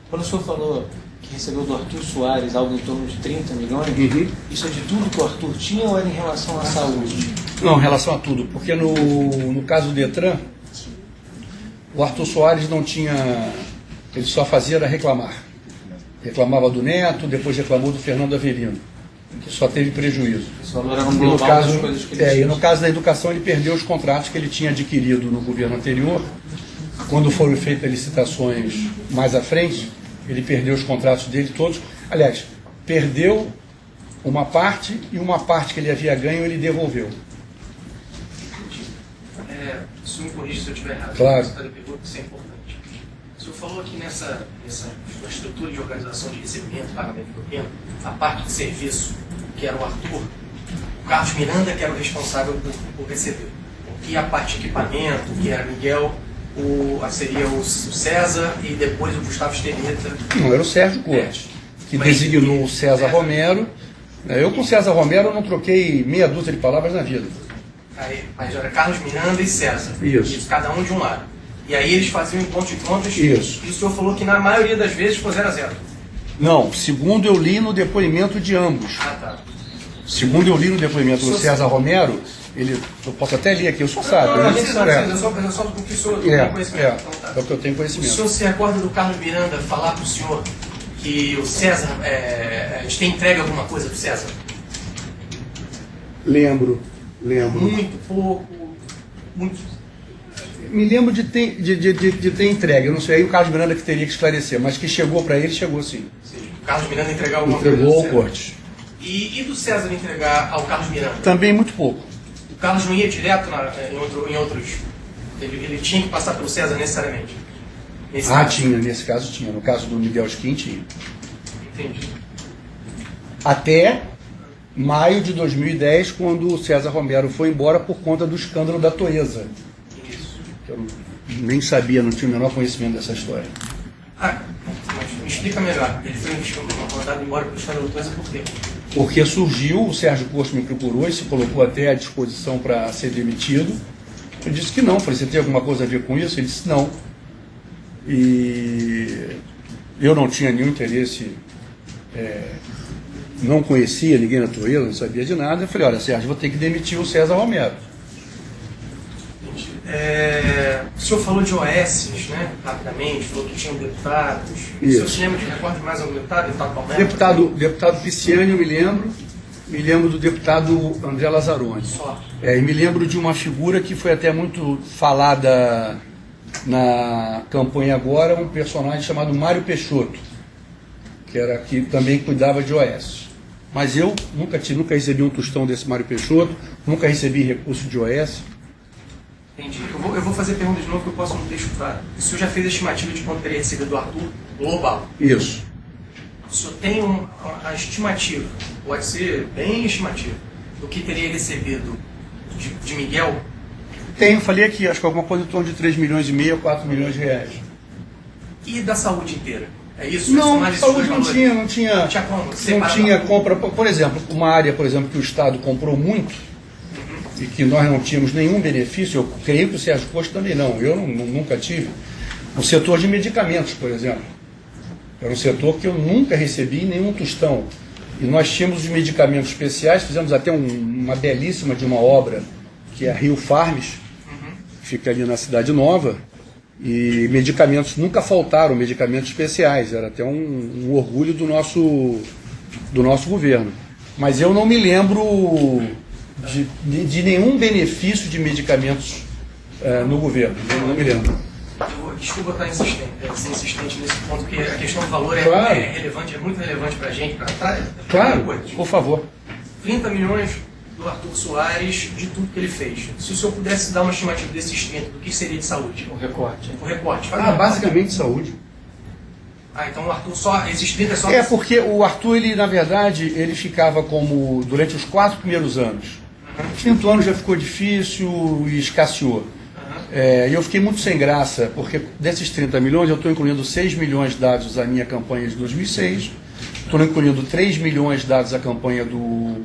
Quando o senhor falou que recebeu do Arthur Soares algo em torno de 30 milhões, isso é de tudo que o Arthur tinha ou era em relação à saúde? Não, em relação a tudo, porque no caso do Detran, o Arthur Soares não tinha, ele só fazia era reclamar. Reclamava do Neto, depois reclamou do Fernando Avelino, que só teve prejuízo. Esse valor era um E no global caso, das coisas que ele tinha. e no caso da educação, ele perdeu os contratos que ele tinha adquirido no governo anterior. Quando foram feitas licitações mais à frente, ele perdeu os contratos dele todos. Aliás, perdeu uma parte e uma parte que ele havia ganho ele devolveu. O senhor me corrija se eu estiver errado. Claro. Isso é importante. O senhor falou aqui nessa estrutura de organização de recebimento e pagamento do governo, a parte de serviço, que era o Arthur, o Carlos Miranda, que era o responsável por receber. E a parte de equipamento, que era Miguel, seria o César e depois o Gustavo Estelita. Não, era o Sérgio Cortes, que designou o César Romero. Eu com o César Romero não troquei meia dúzia de palavras na vida. Mas era Carlos Miranda e César. Isso. Cada um de um lado. E aí eles faziam encontro de contas. Isso. E o senhor falou que na maioria das vezes foi 0-0. Não, segundo eu li no depoimento de ambos. Ah, tá. Segundo eu li no depoimento do César Romero, eu posso até ler aqui, o senhor sabe. Não, né? a gente sabe, é só porque o senhor tem conhecimento. Então, tá. É o que eu tenho O conhecimento. senhor se recorda do Carlos Miranda falar para o senhor que o César, a gente tem entregue alguma coisa do César? Lembro. Muito pouco, muito. Me lembro de ter entregue, eu não sei aí o Carlos Miranda que teria que esclarecer, mas que chegou para ele, chegou sim. O Carlos Miranda entregar alguma coisa Entregou do ao César. Cortes. E do César entregar ao Carlos Miranda? Também muito pouco. O Carlos não ia direto em outros. Ele tinha que passar pelo César necessariamente. Nesse caso. Tinha, nesse caso tinha. No caso do Miguel Skin tinha. Entendi. Até maio de 2010, quando o César Romero foi embora por conta do escândalo da Toesa. Isso. Eu nem sabia, não tinha o menor conhecimento dessa história. Mas me explica melhor. Ele foi mandado embora pelo escândalo da Toesa por quê? Porque surgiu, o Sérgio Cortes me procurou e se colocou até à disposição para ser demitido. Eu disse que não. Falei, você tem alguma coisa a ver com isso? Ele disse não. E eu não tinha nenhum interesse, não conhecia ninguém na Toesa, não sabia de nada. Eu falei, olha, Sérgio, vou ter que demitir o César Romero. O senhor falou de OS, né? Rapidamente, falou que tinham deputados. O Isso. senhor se lembra de recorde de mais algum deputado? Deputado Pisciani, eu me lembro do deputado André Lazzaroni. Só. E me lembro de uma figura que foi até muito falada na campanha agora, um personagem chamado Mário Peixoto, que também cuidava de OS. Mas eu nunca recebi um tostão desse Mário Peixoto, nunca recebi recurso de OS. Entendi. Eu vou fazer pergunta de novo que eu posso não ter chutado. O senhor já fez a estimativa de quanto teria recebido do Arthur global? Isso. O senhor tem uma estimativa, pode ser bem estimativa, do que teria recebido de Miguel? Tenho, falei aqui, acho que alguma coisa em torno de 3,5 milhões a 4 milhões de reais. E da saúde inteira? É isso? Não, Somar esses saúde dois não valores? tinha, como? não Separado? tinha compra. Por exemplo, uma área, por exemplo, que o Estado comprou muito e que nós não tínhamos nenhum benefício, eu creio que o Sérgio Costa também não, eu nunca tive. O setor de medicamentos, por exemplo. Era um setor que eu nunca recebi nenhum tostão. E nós tínhamos os medicamentos especiais, fizemos até uma belíssima de uma obra, que é a Rio Farms, que fica ali na Cidade Nova, e medicamentos nunca faltaram, medicamentos especiais, era até um orgulho do nosso governo. Mas eu não me lembro de nenhum benefício de medicamentos no governo, eu não me lembro. Desculpa estar ser insistente nesse ponto, porque a questão do valor Claro. é relevante, é muito relevante para a gente. Claro, por favor. 30 milhões do Arthur Soares de tudo que ele fez. Se o senhor pudesse dar uma estimativa desses 30, do que seria de saúde? O recorte. O recorte. Basicamente saúde. Então o Arthur só, esses 30 é só... É porque o Arthur, ele, na verdade, ele ficava como, durante os 4 primeiros anos. O quinto ano já ficou difícil e escasseou. E eu fiquei muito sem graça, porque desses 30 milhões eu estou incluindo 6 milhões dados à minha campanha de 2006, estou incluindo 3 milhões dados à campanha do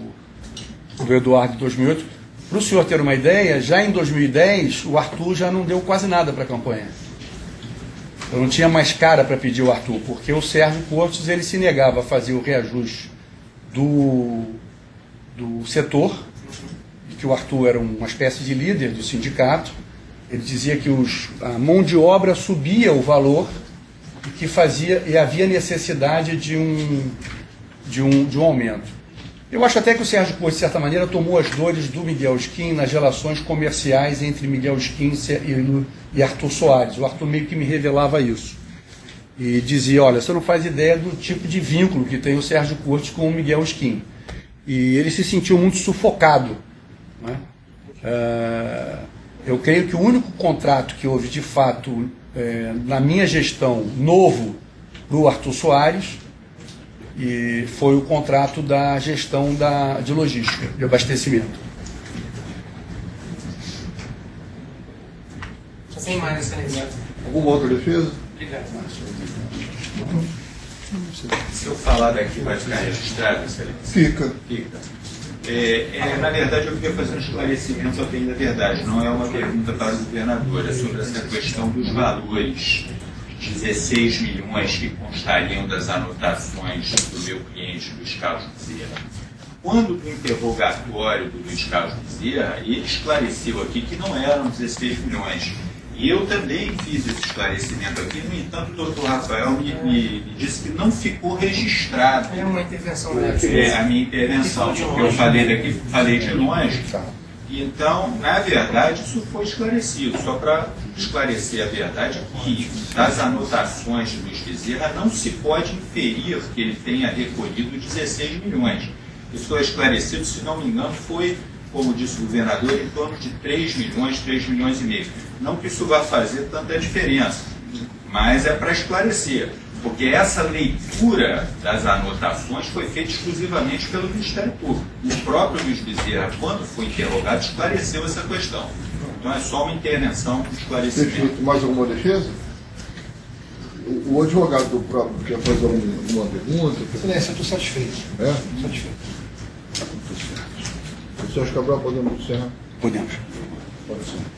Eduardo de 2008. Para o senhor ter uma ideia, já em 2010 o Arthur já não deu quase nada para a campanha. Eu não tinha mais cara para pedir o Arthur, porque o Sérgio Cortes ele se negava a fazer o reajuste do setor, que o Arthur era uma espécie de líder do sindicato. Ele dizia que a mão de obra subia o valor e havia necessidade de um aumento. Eu acho até que o Sérgio Cortes, de certa maneira, tomou as dores do Miguel Skin nas relações comerciais entre Miguel Skin e Arthur Soares. O Arthur meio que me revelava isso. E dizia, olha, você não faz ideia do tipo de vínculo que tem o Sérgio Cortes com o Miguel Skin. E ele se sentiu muito sufocado, né? Eu creio que o único contrato que houve, de fato, na minha gestão, novo, do Arthur Soares, e foi o contrato da gestão de logística, de abastecimento. Sem mais essa necessidade. Alguma outra defesa? Obrigado. Se eu falar daqui, vai ficar registrado, excelência? Fica. Fica. Na verdade, eu queria fazer um esclarecimento bem da verdade. Não é uma pergunta para o governador, é sobre essa questão dos valores. 16 milhões que constariam das anotações do meu cliente Luiz Carlos Bezerra. Quando do interrogatório do Luiz Carlos Bezerra, ele esclareceu aqui que não eram 16 milhões. E eu também fiz esse esclarecimento aqui, no entanto, o doutor Rafael me disse que não ficou registrado. É uma intervenção, né? A minha intervenção, porque eu falei de longe. Então, na verdade, isso foi esclarecido. Só para esclarecer a verdade, que das anotações de Luiz Bezerra não se pode inferir que ele tenha recolhido 16 milhões. Isso foi esclarecido, se não me engano, foi, como disse o governador, em torno de 3 milhões e meio. Não que isso vá fazer tanta diferença, mas é para esclarecer, porque essa leitura das anotações foi feita exclusivamente pelo Ministério Público. O próprio Luiz Bezerra, quando foi interrogado, esclareceu essa questão. Então é só uma intervenção de esclarecimento. Perfeito. Mais alguma defesa? O advogado do próprio quer fazer alguma pergunta? Excelência, eu estou satisfeito. É? Satisfeito. Sérgio Cabral, podemos encerrar? Podemos. Pode ser.